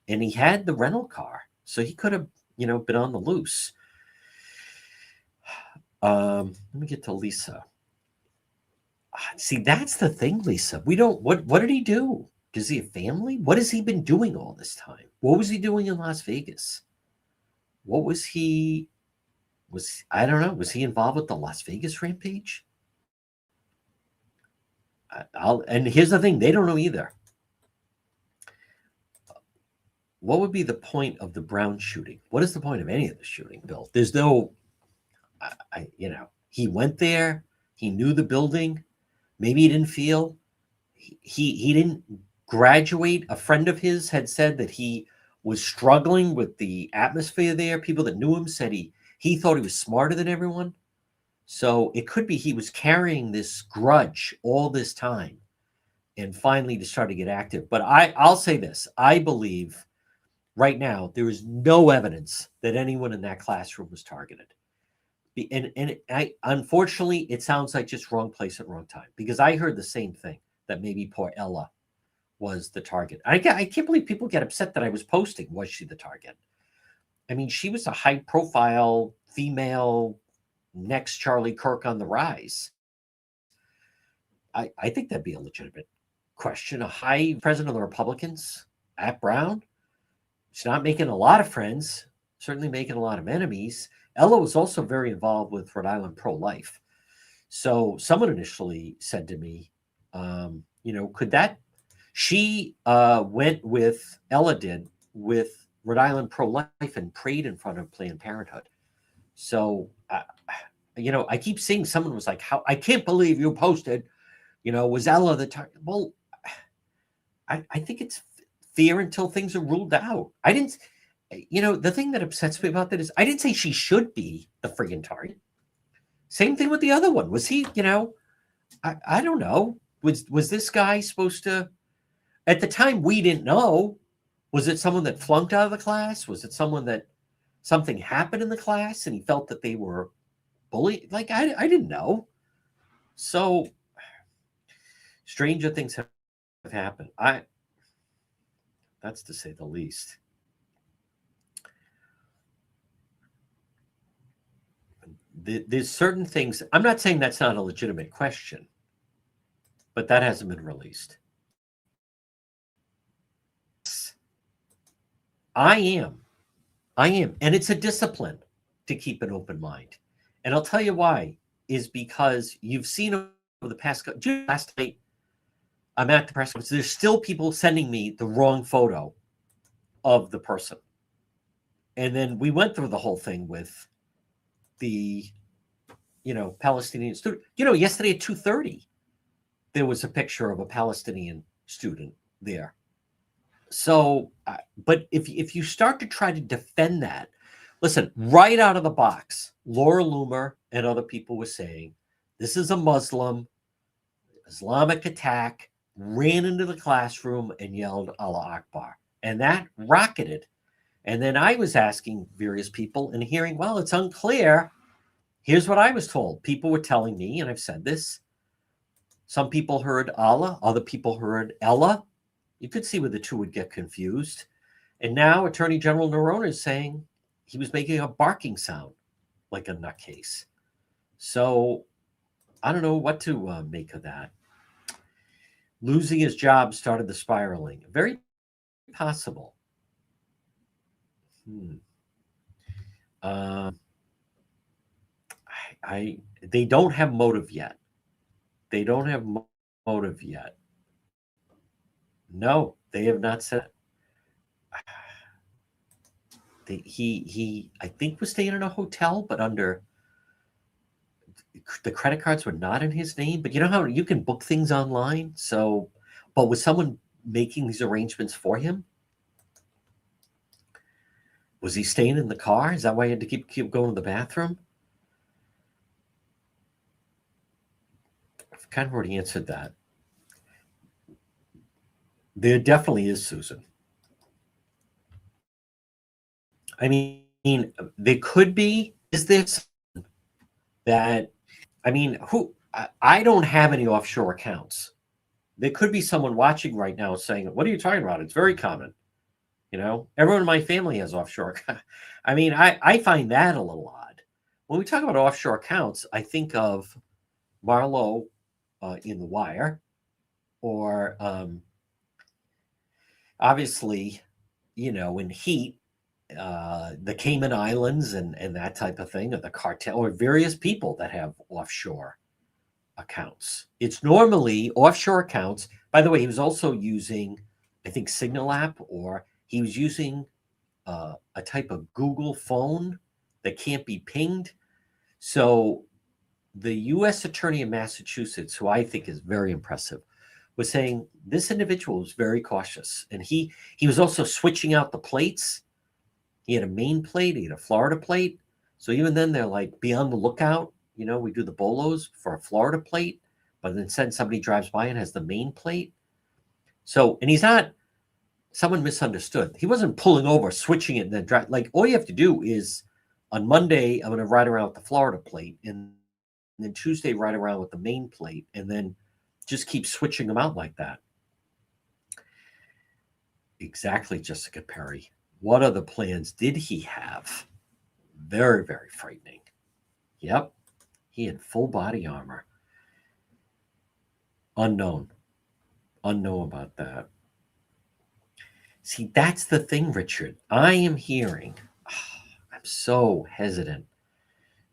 and he had the rental car, so he could have been on the loose. Let me get to Lisa. See, that's the thing, Lisa. We don't. What did he do? Does he have family? What has he been doing all this time? What was he doing in Las Vegas? What was he? Was I don't know. Was he involved with the Las Vegas rampage? And here's the thing: they don't know either. What would be the point of the Brown shooting? What is the point of any of the shooting, Bill? There's no, he went there. He knew the building. Maybe he didn't feel he didn't graduate. A friend of his had said that he was struggling with the atmosphere there. People that knew him said he thought he was smarter than everyone. So it could be he was carrying this grudge all this time and finally to start to get active. But I'll say this. I believe right now there is no evidence that anyone in that classroom was targeted. And unfortunately, it sounds like just wrong place at wrong time, because I heard the same thing, that maybe poor Ella was the target. I can't believe people get upset that I was posting, was she the target? I mean, she was a high profile female, next Charlie Kirk on the rise. I think that'd be a legitimate question. A high president of the Republicans at Brown. She's not making a lot of friends, certainly making a lot of enemies. Ella was also very involved with Rhode Island pro-life. So someone initially said to me, could that, she went with, Ella did, with Rhode Island pro-life and prayed in front of Planned Parenthood. So, I keep seeing someone was like, I can't believe you posted, was Ella the target? Well, I think it's fear until things are ruled out. I didn't, the thing that upsets me about that is I didn't say she should be the friggin' target. Same thing with the other one. Was he, I don't know. Was this guy supposed to, at the time we didn't know, was it someone that flunked out of the class? Was it someone that something happened in the class and he felt that they were bullied? Like, I didn't know. So stranger things have happened. That's to say the least. There's certain things. I'm not saying that's not a legitimate question, but that hasn't been released. I am. And it's a discipline to keep an open mind. And I'll tell you why, is because you've seen over the past, last night, I'm at the press conference. There's still people sending me the wrong photo of the person. And then we went through the whole thing with the, Palestinian student. Yesterday at 2:30, there was a picture of a Palestinian student there. So, but if you start to try to defend that, listen, right out of the box, Laura Loomer and other people were saying, this is a Muslim, Islamic attack, ran into the classroom and yelled Allah Akbar. And that rocketed. And then I was asking various people and hearing, well, it's unclear. Here's what I was told. People were telling me, and I've said this, some people heard Allah, other people heard Ella. You could see where the two would get confused. And now Attorney General Noronha is saying he was making a barking sound like a nutcase. So I don't know what to make of that. Losing his job started the spiraling. Very possible. They don't have motive yet. They don't have motive yet. No, they have not said it. He I think was staying in a hotel, but under the credit cards were not in his name. But you know how you can book things online? So, but was someone making these arrangements for him? Was he staying in the car? Is that why he had to keep going to the bathroom? I've kind of already answered that. There definitely is, Susan. I mean, there could be. Is this that? I mean, I don't have any offshore accounts. There could be someone watching right now saying, "What are you talking about? It's very common." Everyone in my family has offshore. I mean, I find that a little odd. When we talk about offshore accounts, I think of Marlo in the wire, or obviously, in heat, the Cayman Islands and that type of thing, or the cartel, or various people that have offshore accounts. It's normally offshore accounts. By the way, he was also using, I think, Signal app, or he was using a type of Google phone that can't be pinged. So the U.S. Attorney of Massachusetts, who I think is very impressive, was saying this individual was very cautious, and he was also switching out the plates. He had a Maine plate, he had a Florida plate. So even then, they're like, be on the lookout. We do the bolos for a Florida plate, but then somebody drives by and has the Maine plate. So, and he's not. Someone misunderstood. He wasn't pulling over, switching it, and then drive. Like, all you have to do is, on Monday, I'm going to ride around with the Florida plate, and then Tuesday, ride around with the Maine plate, and then just keep switching them out like that. Exactly, Jessica Perry. What other plans did he have? Very, very frightening. Yep, he had full body armor. Unknown about that. See, that's the thing, Richard. I am hearing, I'm so hesitant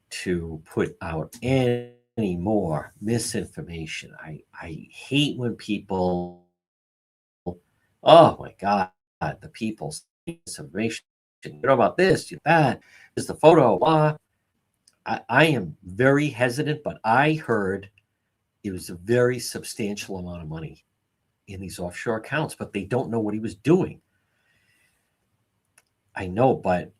to put out any more misinformation. I hate when people, oh my God, the people misinformation. You know about this, that, is the photo, blah. I am very hesitant, but I heard it was a very substantial amount of money in these offshore accounts, but they don't know what he was doing. I know, but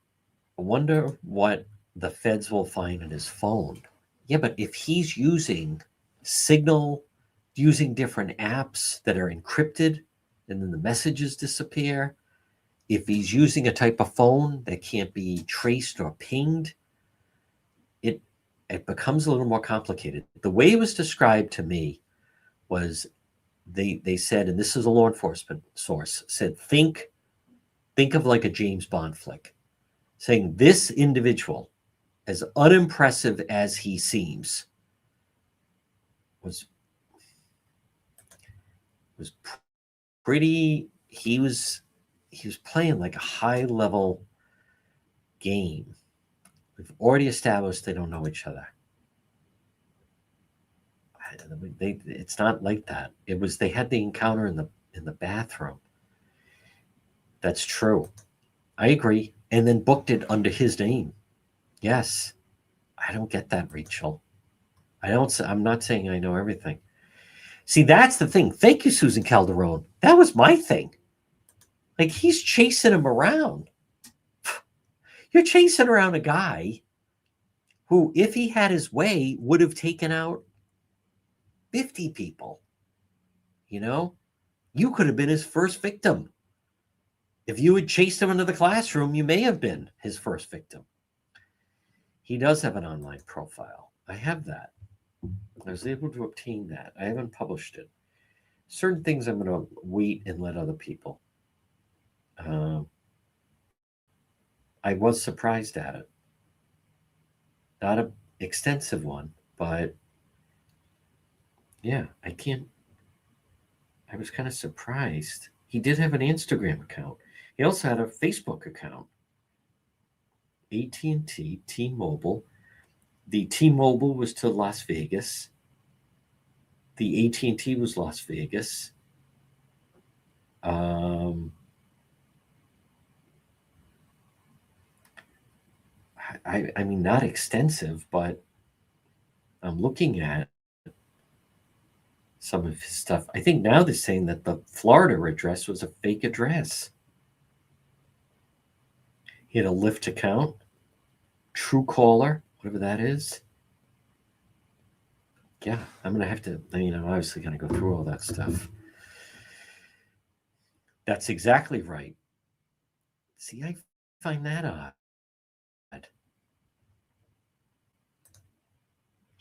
I wonder what the feds will find in his phone. Yeah, but if he's using Signal, using different apps that are encrypted, and then the messages disappear, if he's using a type of phone that can't be traced or pinged, it becomes a little more complicated. The way it was described to me was they said, and this is a law enforcement source, said think of like a James Bond flick, saying this individual, as unimpressive as he seems, was pretty. He was playing like a high level game. We've already established they don't know each other. It's not like that. It was, they had the encounter in the bathroom. That's true. I agree. And then booked it under his name. Yes. I don't get that, Rachel. I'm not saying I know everything. See, that's the thing. Thank you, Susan Calderon. That was my thing. Like, he's chasing him around. You're chasing around a guy who, if he had his way, would have taken out 50 people. You could have been his first victim. If you had chased him into the classroom, you may have been his first victim. He does have an online profile. I have that. I was able to obtain that. I haven't published it. Certain things I'm going to wait and let other people. I was surprised at it. Not an extensive one, but yeah, I was kind of surprised. He did have an Instagram account. He also had a Facebook account. AT&T, T-Mobile. The T-Mobile was to Las Vegas. The AT&T was Las Vegas. I mean, not extensive, but I'm looking at some of his stuff. I think now they're saying that the Florida address was a fake address. He had a Lyft account, Truecaller, whatever that is. Yeah, I'm going to have to, I'm obviously going to go through all that stuff. That's exactly right. See, I find that odd.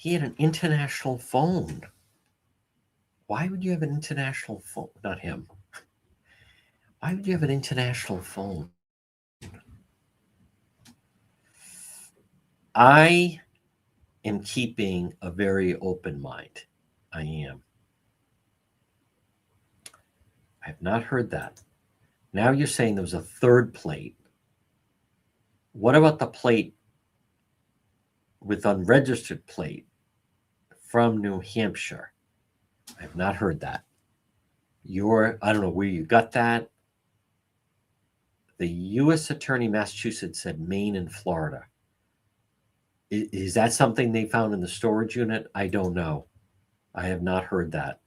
He had an international phone. Why would you have an international phone? Not him. Why would you have an international phone? I am keeping a very open mind. I am. I have not heard that. Now you're saying there was a third plate. What about the plate with unregistered plate from New Hampshire? I have not heard that. I don't know where you got that. The U.S. Attorney Massachusetts said Maine and Florida. Is that something they found in the storage unit? I don't know. I have not heard that.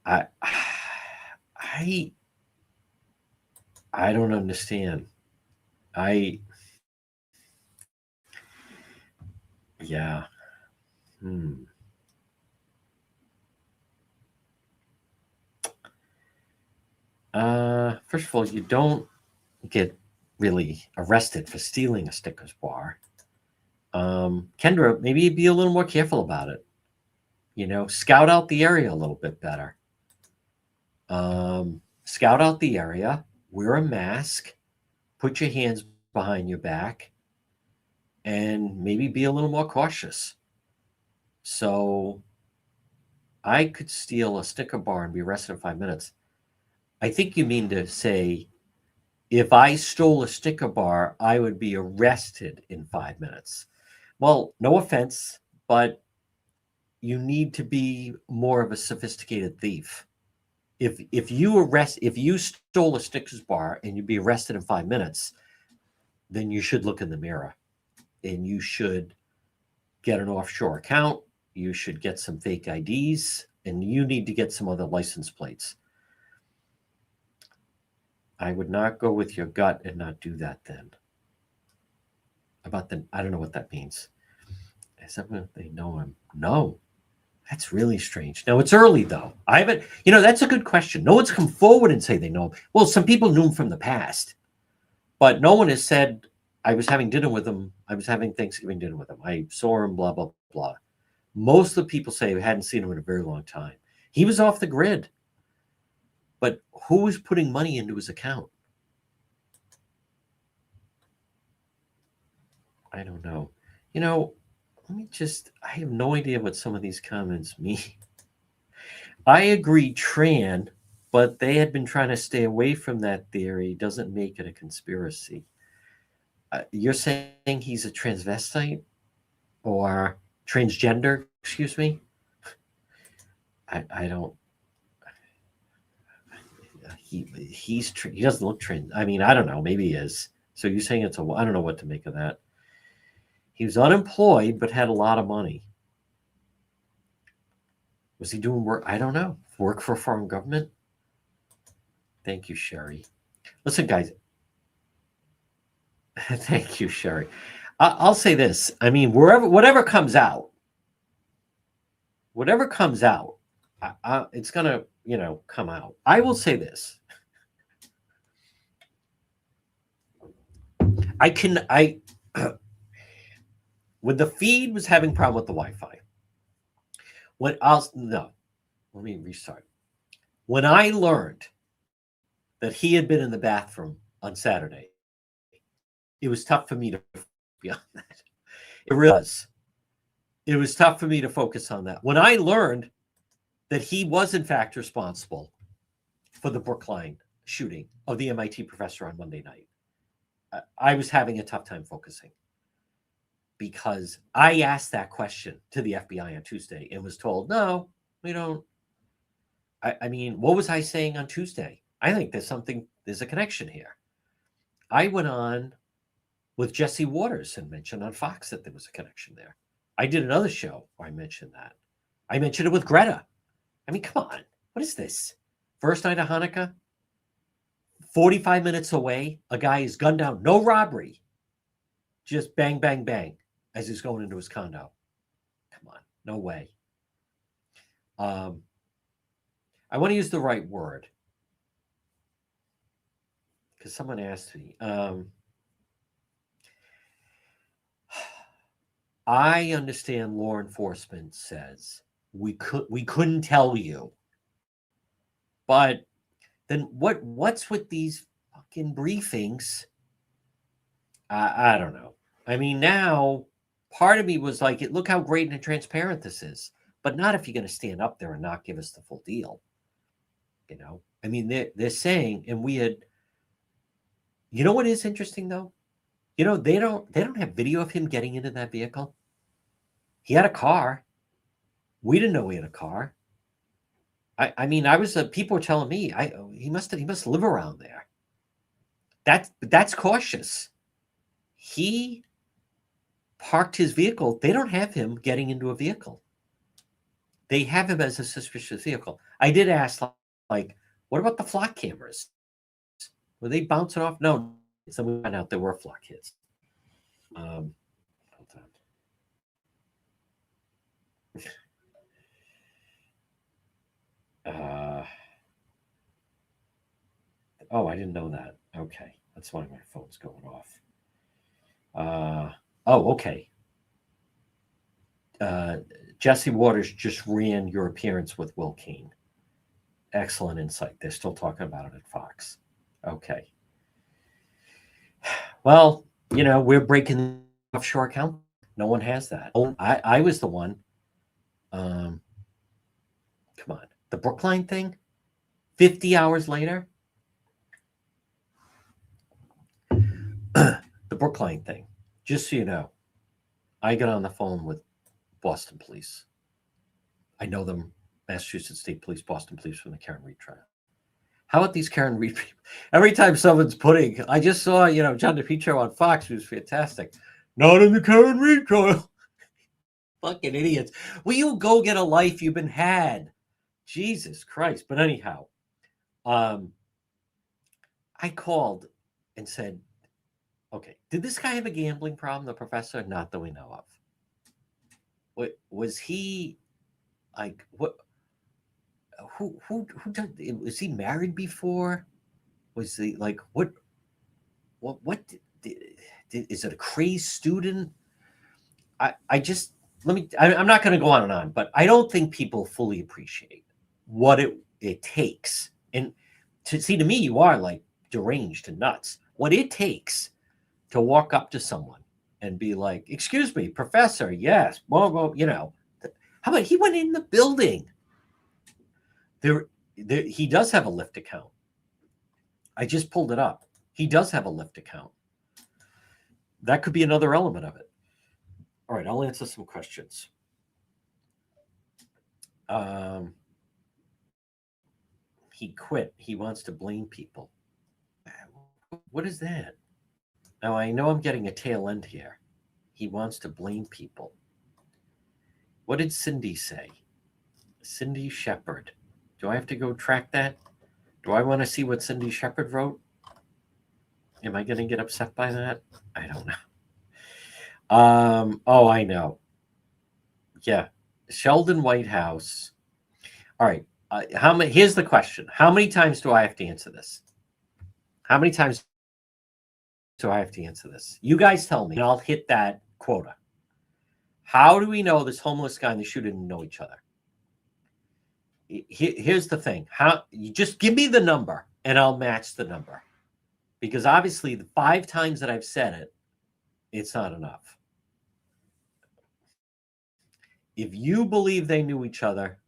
I I don't understand. Yeah. First of all, you don't get really arrested for stealing a Snickers bar. Kendra, maybe be a little more careful about it. Scout out the area a little bit better. Scout out the area, wear a mask, put your hands behind your back, and maybe be a little more cautious. So I could steal a Snicker bar and be arrested in 5 minutes. I think you mean to say, if I stole a Snicker bar, I would be arrested in 5 minutes. Well, no offense, but you need to be more of a sophisticated thief. If you stole a Snickers bar and you'd be arrested in 5 minutes, then you should look in the mirror and you should get an offshore account. You should get some fake IDs and you need to get some other license plates. I would not go with your gut and not do that then. I don't know what that means. Is that what they know him? No. That's really strange. Now, it's early, though. I haven't, that's a good question. No one's come forward and say they know him. Well, some people knew him from the past, but no one has said, I was having dinner with him. I was having Thanksgiving dinner with him. I saw him, blah, blah, blah. Most of the people say I hadn't seen him in a very long time. He was off the grid. But who was putting money into his account? I don't know. I have no idea what some of these comments mean. I agree, Tran, but they had been trying to stay away from that theory. Doesn't make it a conspiracy. You're saying he's a transvestite or transgender? Excuse me. I don't. He doesn't look trans. I mean, I don't know. Maybe he is. So you're saying I don't know what to make of that. He was unemployed, but had a lot of money. Was he doing work? I don't know. Work for a foreign government? Thank you, Sherry. Listen, guys. Thank you, Sherry. I'll say this. I mean, whatever comes out, it's going to, come out. I will say this. When the feed was having problem with the Wi-Fi, let me restart. When I learned that he had been in the bathroom on Saturday, it was tough for me to be on that. It really was. It was tough for me to focus on that. When I learned that he was in fact responsible for the Brookline shooting of the MIT professor on Monday night, I was having a tough time focusing. Because I asked that question to the FBI on Tuesday and was told, no, we don't. I mean, what was I saying on Tuesday? I think there's a connection here. I went on with Jesse Waters and mentioned on Fox that there was a connection there. I did another show where I mentioned that. I mentioned it with Greta. I mean, come on. What is this? First night of Hanukkah? 45 minutes away, a guy is gunned down. No robbery. Just bang, bang, bang. As he's going into his condo. Come on, no way. I want to use the right word. Because someone asked me. I understand law enforcement says we couldn't tell you. But then what's with these fucking briefings? I don't know. I mean, now part of me was like, look how great and transparent this is. But not if you're going to stand up there and not give us the full deal. You know, I mean, they're saying, and we had, you know what is interesting though? You know, they don't have video of him getting into that vehicle. He had a car. We didn't know he had a car. I mean, I was people were telling me he must live around there. That's cautious. He parked his vehicle. They don't have him getting into a vehicle. They have him as a suspicious vehicle. I did ask, like, what about the flock cameras? Were they bouncing off? No. So we found out there were flock hits. Hold on. Oh, I didn't know that. Okay. That's why my phone's going off. Oh, okay. Jesse Waters just ran your appearance with Will Kane. Excellent insight. They're still talking about it at Fox. Okay. Well, you know, we're breaking the offshore account. No one has that. Oh, I was the one. Come on. The Brookline thing? 50 hours later? The Brookline thing. Just so you know, I got on the phone with Boston Police. I know them, Massachusetts State Police, Boston Police from the Karen Reed trial. How about these Karen Reed people? Every time someone's putting, I just saw, you know, John DePietro on Fox, who's fantastic. Not in the Karen Reed trial. Fucking idiots. Will you go get a life? You've been had. Jesus Christ. But anyhow, I called and said, okay, did this guy have a gambling problem, the professor? Not that we know of. What was he like? What? Who did? Was he married before? Was he like what? Is it a crazed student? I just I'm not going to go on and on, but I don't think people fully appreciate what it takes. And to me, you are like deranged and nuts. What it takes to walk up to someone and be like, "Excuse me, professor, yes, well, you know, how about he went in the building?" There, he does have a Lyft account. I just pulled it up. He does have a Lyft account. That could be another element of it. All right, I'll answer some questions. He quit. He wants to blame people. What is that? Now, I know I'm getting a tail end here. He wants to blame people. What did Cindy say? Cindy Shepard. Do I have to go track that? Do I want to see what Cindy Shepard wrote? Am I going to get upset by that? I don't know. Oh, I know. Yeah. Sheldon Whitehouse. All right. Here's the question. How many times do I have to answer this? How many times do I have to answer this? You guys tell me, and I'll hit that quota. How do we know this homeless guy and the shooter didn't know each other? Here's the thing. You just give me the number, and I'll match the number. Because obviously, the 5 times that I've said it, it's not enough. If you believe they knew each other,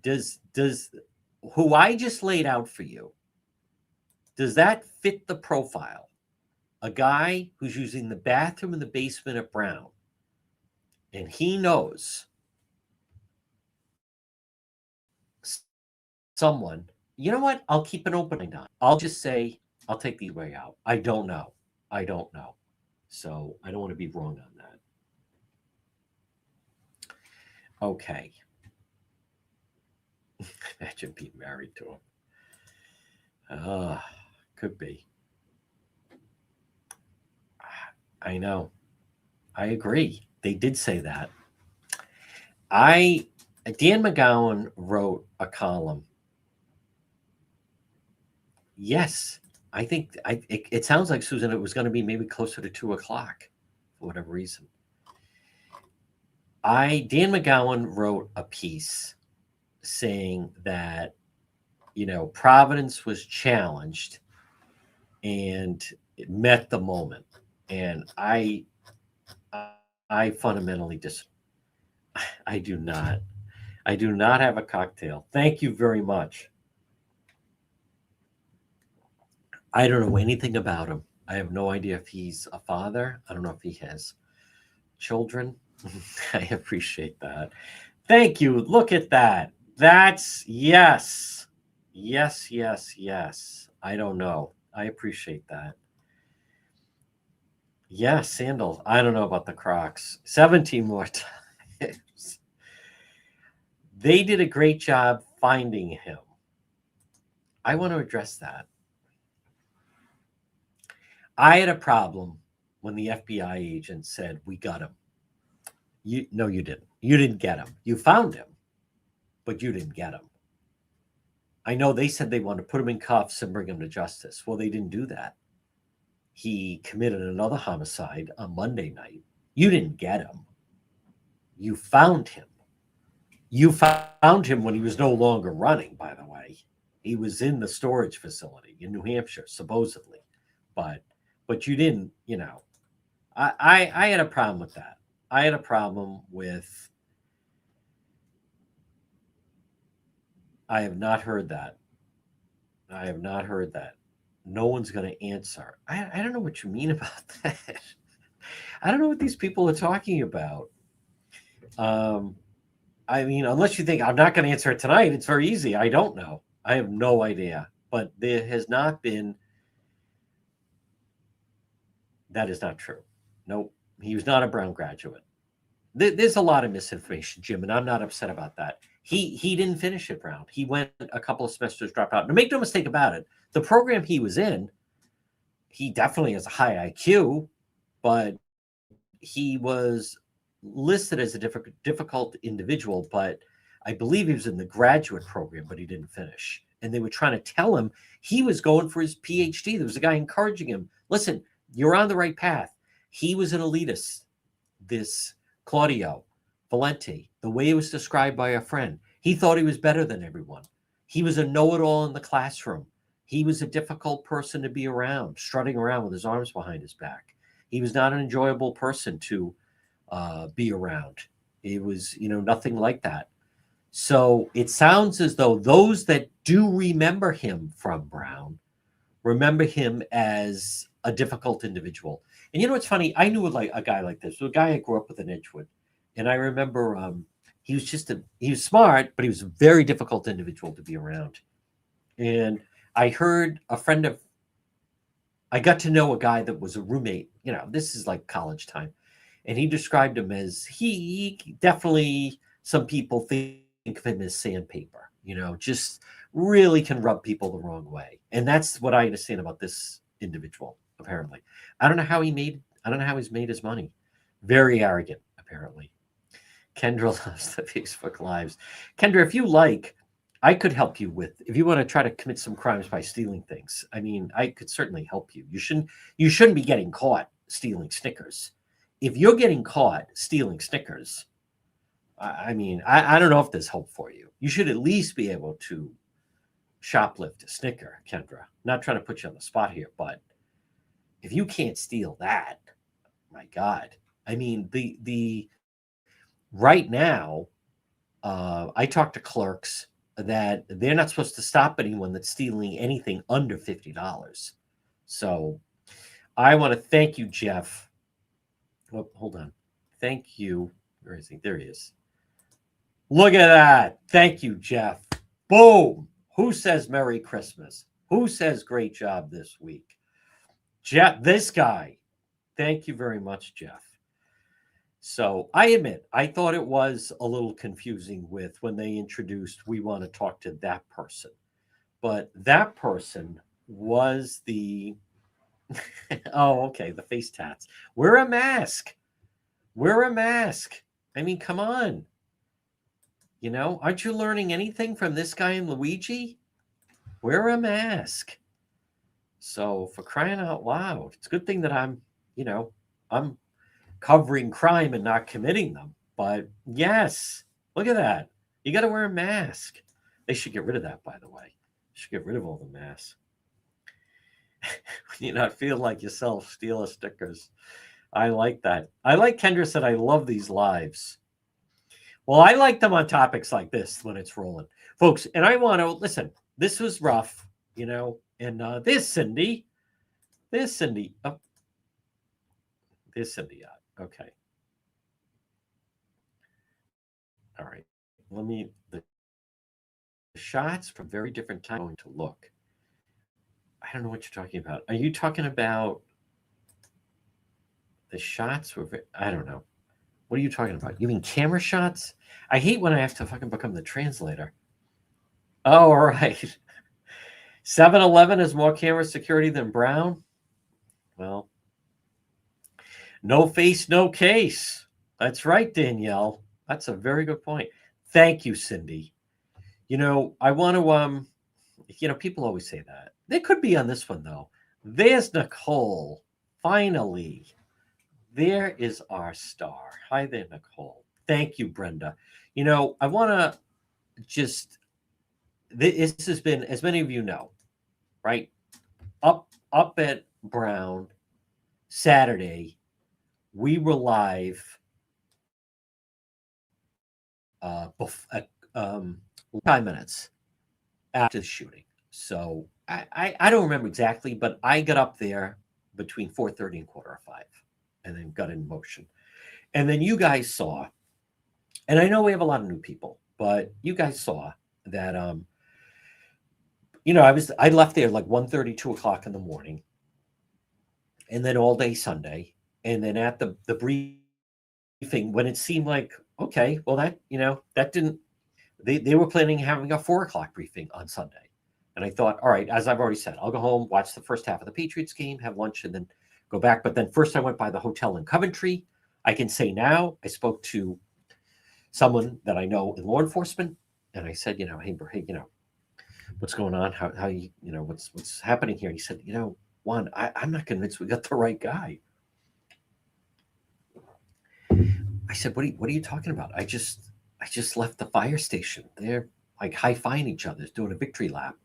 does who I just laid out for you, does that fit the profile? A guy who's using the bathroom in the basement at Brown, and he knows someone. You know what? I'll keep an open mind on. I'll just say I'll take the way out. I don't know. So I don't want to be wrong on that. Okay. Imagine being married to him. Could be. I know. I agree. They did say that. Dan McGowan wrote a column. Yes, I think it sounds like, Susan, it was going to be maybe closer to 2:00 for whatever reason. Dan McGowan wrote a piece saying that, you know, Providence was challenged and it met the moment. And I I fundamentally I do not. I do not have a cocktail. Thank you very much. I don't know anything about him. I have no idea if he's a father. I don't know if he has children. I appreciate that. Thank you. Look at that. That's yes. Yes, yes, yes. I don't know. I appreciate that. Yeah, sandals. I don't know about the Crocs. 17 more times. They did a great job finding him. I want to address that. I had a problem when the FBI agent said, "We got him." No, you didn't. You didn't get him. You found him, but you didn't get him. I know they said they wanted to put him in cuffs and bring him to justice. Well, they didn't do that. He committed another homicide on Monday night. You didn't get him. You found him. You found him when he was no longer running, by the way. He was in the storage facility in New Hampshire, supposedly. But you didn't, I had a problem with that. I had a problem with I have not heard that. I have not heard that. No one's going to answer. I don't know what you mean about that. I don't know what these people are talking about. I mean, unless you think I'm not going to answer it tonight, it's very easy. I don't know. I have no idea. But there has not been. That is not true. Nope. He was not a Brown graduate. There's a lot of misinformation, Jim, and I'm not upset about that. He didn't finish at Brown. He went a couple of semesters, dropped out. Now, make no mistake about it. The program he was in, he definitely has a high IQ, but he was listed as a difficult individual. But I believe he was in the graduate program, but he didn't finish. And they were trying to tell him he was going for his PhD. There was a guy encouraging him. Listen, you're on the right path. He was an elitist. This Claudio Valenti, the way it was described by a friend, he thought he was better than everyone. He was a know-it-all in the classroom. He was a difficult person to be around, strutting around with his arms behind his back. He was not an enjoyable person to be around. It was, nothing like that. So it sounds as though those that do remember him from Brown remember him as a difficult individual. And you know what's funny? I knew a guy like this. A guy I grew up with in Edgewood, and I remember he was smart, but he was a very difficult individual to be around. And I heard I got to know a guy that was a roommate. This is like college time, and he described him as he definitely, some people think of him as sandpaper. Just really can rub people the wrong way, and that's what I understand about this individual. Apparently, I don't know how he's made his money. Very arrogant, apparently. Kendra loves the Facebook Lives. Kendra, if you like, I could help you if you want to try to commit some crimes by stealing things. I mean, I could certainly help you. You shouldn't be getting caught stealing Snickers. If you're getting caught stealing Snickers, I mean, I don't know if there's hope for you. You should at least be able to shoplift a Snicker, Kendra. Not trying to put you on the spot here, but if you can't steal that, my God. I mean, the right now, I talk to clerks that they're not supposed to stop anyone that's stealing anything under $50. So I want to thank you, Jeff. Oh, hold on. Thank you. Where is he? There he is. Look at that. Thank you, Jeff. Boom. Who says Merry Christmas? Who says great job this week? Jeff, this guy. Thank you very much, Jeff. So I admit, I thought it was a little confusing with when they introduced, we want to talk to that person. But that person was the, oh, okay, the face tats. Wear a mask. Wear a mask. I mean, come on. Aren't you learning anything from this guy and Luigi? Wear a mask. So for crying out loud, it's a good thing that I'm covering crime and not committing them. But yes, look at that. You got to wear a mask. They should get rid of that, by the way. Should get rid of all the masks. When you not feel like yourself, steal a Snickers. I like that. I like Kendra said, I love these lives. Well, I like them on topics like this when it's rolling, folks. And I want to listen. This was rough, And there's Cindy. There's Cindy. Oh, there's Cindy. Okay. All right. Let me. The shots from very different time going to look. I don't know what you're talking about. Are you talking about the shots? I don't know. What are you talking about? You mean camera shots? I hate when I have to fucking become the translator. Oh, all right. 7-Eleven has more camera security than Brown. Well, no face, no case. That's right, Danielle. That's a very good point. Thank you, Cindy. I want to, people always say that. They could be on this one, though. There's Nicole. Finally. There is our star. Hi there, Nicole. Thank you, Brenda. I want to just, this has been, as many of you know, right? Up at Brown Saturday, we were live 5 minutes after the shooting. So I don't remember exactly, but I got up there between 4:30 and 4:45 and then got in motion. And then you guys saw, and I know we have a lot of new people, but you guys saw that I left there like 1:30, 2 o'clock in the morning, and then all day Sunday. And then at the briefing, when it seemed like, okay, well, that didn't, they were planning having a 4 o'clock briefing on Sunday. And I thought, all right, as I've already said, I'll go home, watch the first half of the Patriots game, have lunch, and then go back. But then first I went by the hotel in Coventry. I can say now I spoke to someone that I know in law enforcement, and I said, hey, what's going on? How you, what's happening here? And he said, Juan, I'm not convinced we got the right guy. I said, what are you talking about? I just left the fire station. They're like high-fiving each other, doing a victory lap.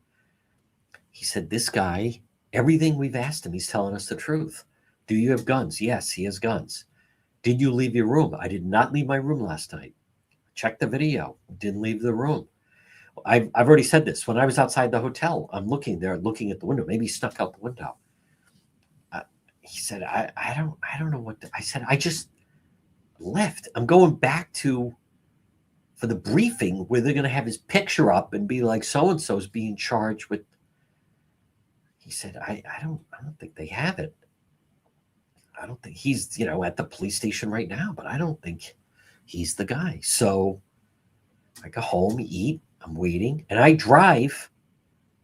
He said, this guy, everything we've asked him, he's telling us the truth. Do you have guns? Yes, he has guns. Did you leave your room? I did not leave my room last night. Check the video. Didn't leave the room. I've already said this. When I was outside the hotel, I'm looking there, looking at the window. Maybe he snuck out the window. He said, I don't know what I said. I just left. I'm going back for the briefing where they're going to have his picture up and be like, so-and-so's being charged with. He said, I don't think they have it. I don't think he's, at the police station right now, but I don't think he's the guy. So I go home, eat, I'm waiting, and I drive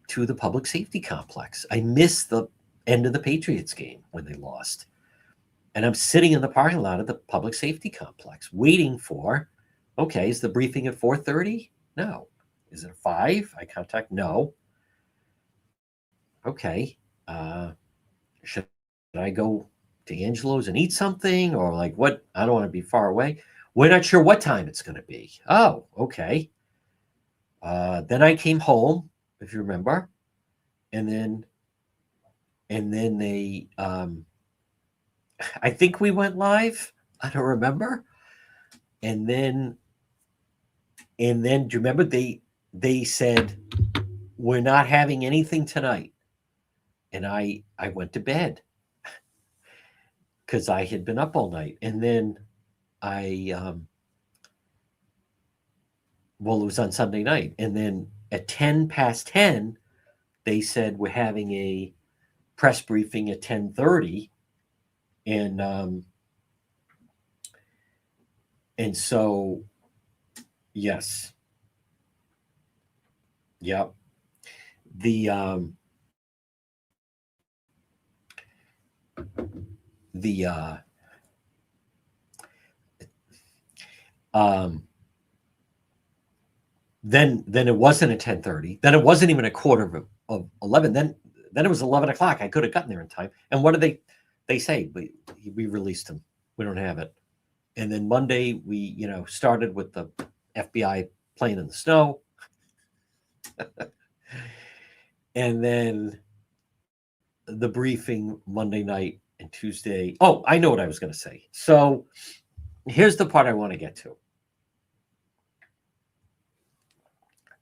to the public safety complex. I missed the end of the Patriots game when they lost. And I'm sitting in the parking lot of the public safety complex waiting for, okay, is the briefing at 4:30? No. Is it 5? I contact, no. Okay. Should I go to Angelo's and eat something or like what? I don't want to be far away. We're not sure what time it's going to be. Oh, okay. Then I came home, if you remember, and then they, I think we went live. I don't remember. And then do you remember they said we're not having anything tonight, and I went to bed because I had been up all night, and then well, it was on Sunday night, and then at 10:10, they said we're having a press briefing at 10:30, and so yes, yep, the then it wasn't at 10:30. Then it wasn't even a quarter of 11. Then it was 11 o'clock. I could have gotten there in time. And what did they say? We released him. We don't have it. And then Monday we started with the FBI playing in the snow, and then the briefing Monday night, And Tuesday. Oh, I know what I was going to say. So here's the part I want to get to.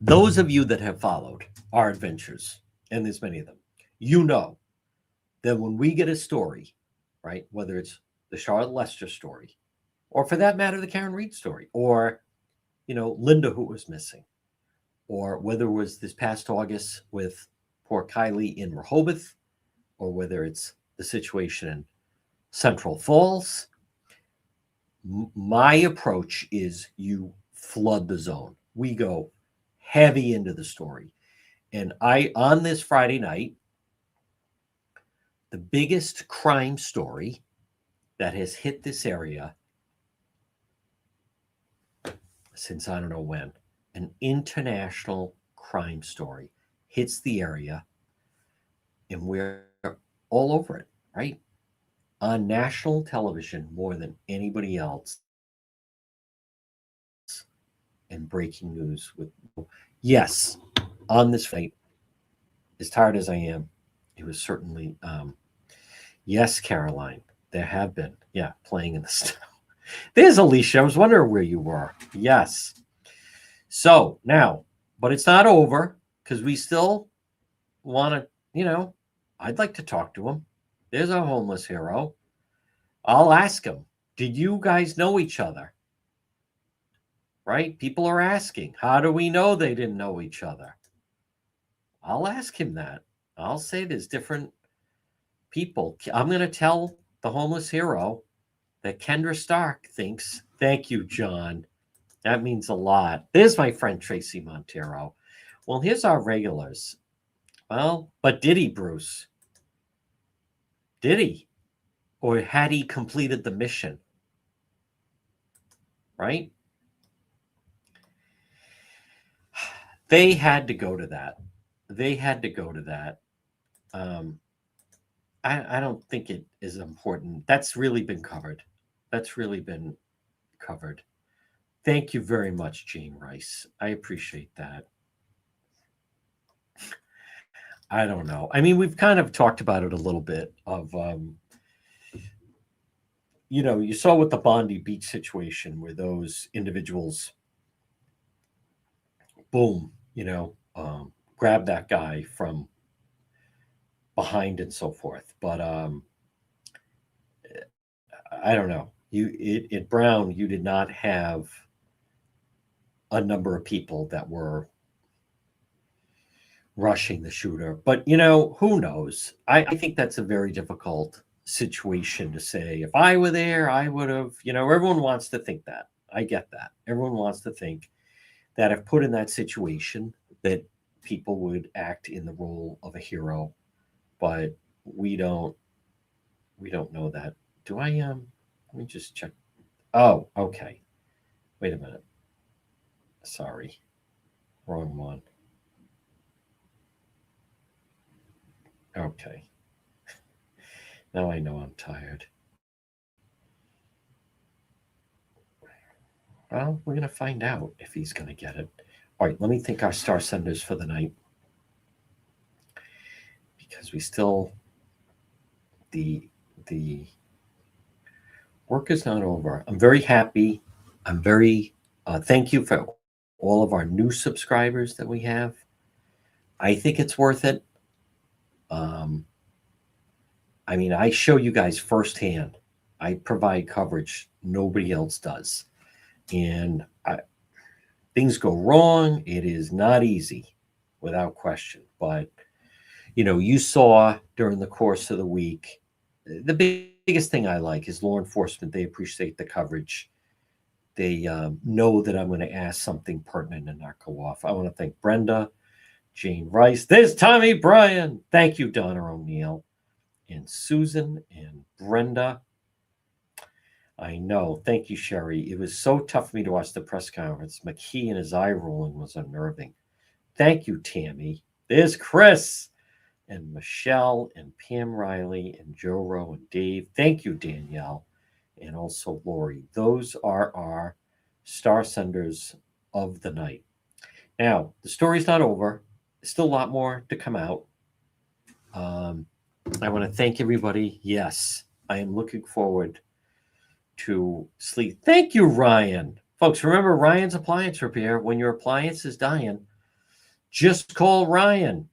Those of you that have followed our adventures, and there's many of them, you know that when we get a story, right, whether it's the Charlotte Lester story, or for that matter, the Karen Reed story, or, Linda who was missing, or whether it was this past August with poor Kylie in Rehoboth, or whether it's the situation in Central Falls, my approach is you flood the zone. We go heavy into the story. And on this Friday night, the biggest crime story that has hit this area since I don't know when, an international crime story hits the area, and we're all over it, right? On national television more than anybody else, and breaking news with, yes, on this fight, as tired as I am, it was certainly, yes, Caroline, there have been, playing in the snow. There's Alicia. I was wondering where you were. Yes. So now, but it's not over, because we still want to, I'd like to talk to him. There's a homeless hero. I'll ask him, did you guys know each other? Right? People are asking, how do we know they didn't know each other? I'll ask him that. I'll say there's different people. I'm going to tell the homeless hero that Kendra Stark thinks, thank you, John. That means a lot. There's my friend Tracy Montero. Well, here's our regulars. Well, but did he, Bruce? Did he? Or had he completed the mission? Right? They had to go to that. They had to go to that. I don't think it is important. That's really been covered. That's really been covered. Thank you very much, Jane Rice. I appreciate that. I don't know. I mean, we've kind of talked about it a little bit of, you saw with the Bondi Beach situation where those individuals, boom, grab that guy from behind and so forth. But I don't know. At Brown, you did not have a number of people that were rushing the shooter. But who knows? I think that's a very difficult situation to say. If I were there, I would have. Everyone wants to think that. I get that. Everyone wants to think that if put in that situation, that people would act in the role of a hero. But we don't know that. Do I let me just check. Oh, okay. Wait a minute. Sorry. Wrong one. Okay. Now I know I'm tired. Well, we're going to find out if he's going to get it. All right, let me thank our star senders for the night. Because we still, the work is not over. I'm very happy. I'm very, thank you for all of our new subscribers that we have. I think it's worth it. I mean, I show you guys firsthand. I provide coverage nobody else does. And things go wrong. It is not easy, without question. But, you saw during the course of the week, the biggest thing I like is law enforcement. They appreciate the coverage. They know that I'm going to ask something pertinent and not go off. I want to thank Brenda, Jane Rice. There's Tommy Bryan. Thank you, Donna O'Neill, and Susan and Brenda. I know. Thank you, Sherry. It was so tough for me to watch the press conference. McKee and his eye rolling was unnerving. Thank you, Tammy. There's Chris and Michelle and Pam Riley and Joe Rowe and Dave. Thank you, Danielle, and also Lori. Those are our star senders of the night. Now, the story's not over. There's still a lot more to come out. I want to thank everybody. Yes, I am looking forward to sleep. Thank you, Ryan. Folks, remember Ryan's Appliance Repair. When your appliance is dying, just call Ryan.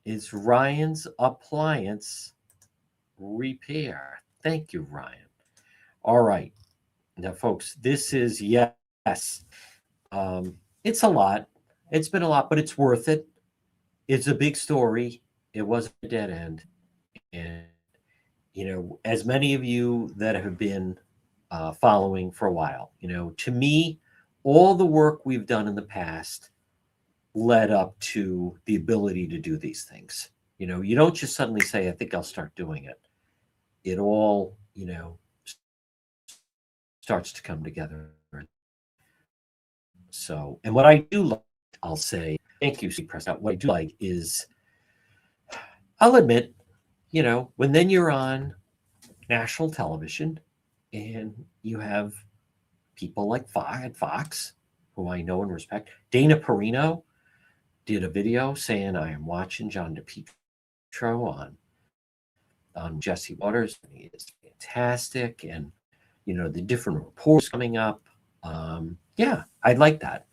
It's Ryan's Appliance Repair. Thank you, Ryan. All right. Now, folks, this is yes. It's a lot. It's been a lot, but it's worth it. It's a big story. It wasn't a dead end. And, as many of you that have been following for a while, to me, all the work we've done in the past led up to the ability to do these things. You don't just suddenly say, I think I'll start doing it. It all, starts to come together. So, and what I do like, I'll say, thank you, Steve Prescott. What I do like is, I'll admit, when then you're on national television and you have people like Fox, who I know and respect. Dana Perino did a video saying, I am watching John DePietro on Jesse Waters. He is fantastic. And, the different reports coming up. Yeah, I like that.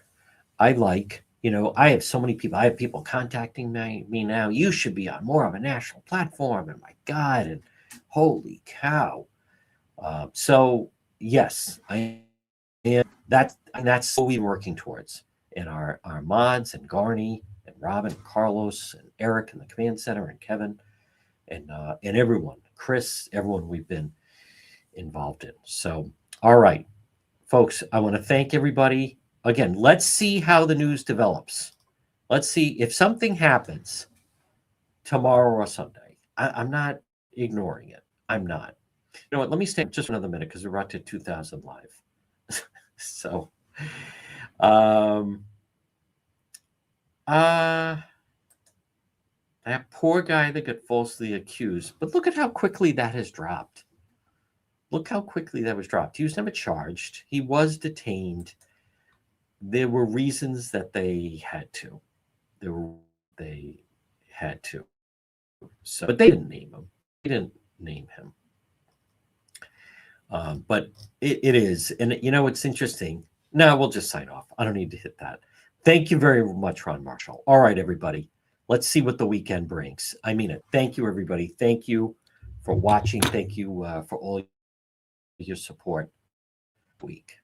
I like, I have so many people. I have people contacting me now. You should be on more of a national platform. And my God, and holy cow. So yes, I am. That's what we're working towards. And our mods and Garney and Robin and Carlos and Eric and the command center and Kevin and everyone, Chris, everyone we've been involved in. So, all right, folks, I want to thank everybody. Again, let's see how the news develops. Let's see if something happens tomorrow or Sunday. I'm not ignoring it. I'm not. You know what? Let me stay just another minute because we're about to 2,000 live. So, that poor guy that got falsely accused. But look at how quickly that has dropped. Look how quickly that was dropped. He was never charged. He was detained. There were reasons that they had to. They had to. So, but they didn't name him. They didn't name him. But it is. And, it's interesting. No, we'll just sign off. I don't need to hit that. Thank you very much, Ron Marshall. All right, everybody. Let's see what the weekend brings. I mean it. Thank you, everybody. Thank you for watching. Thank you for all your support week.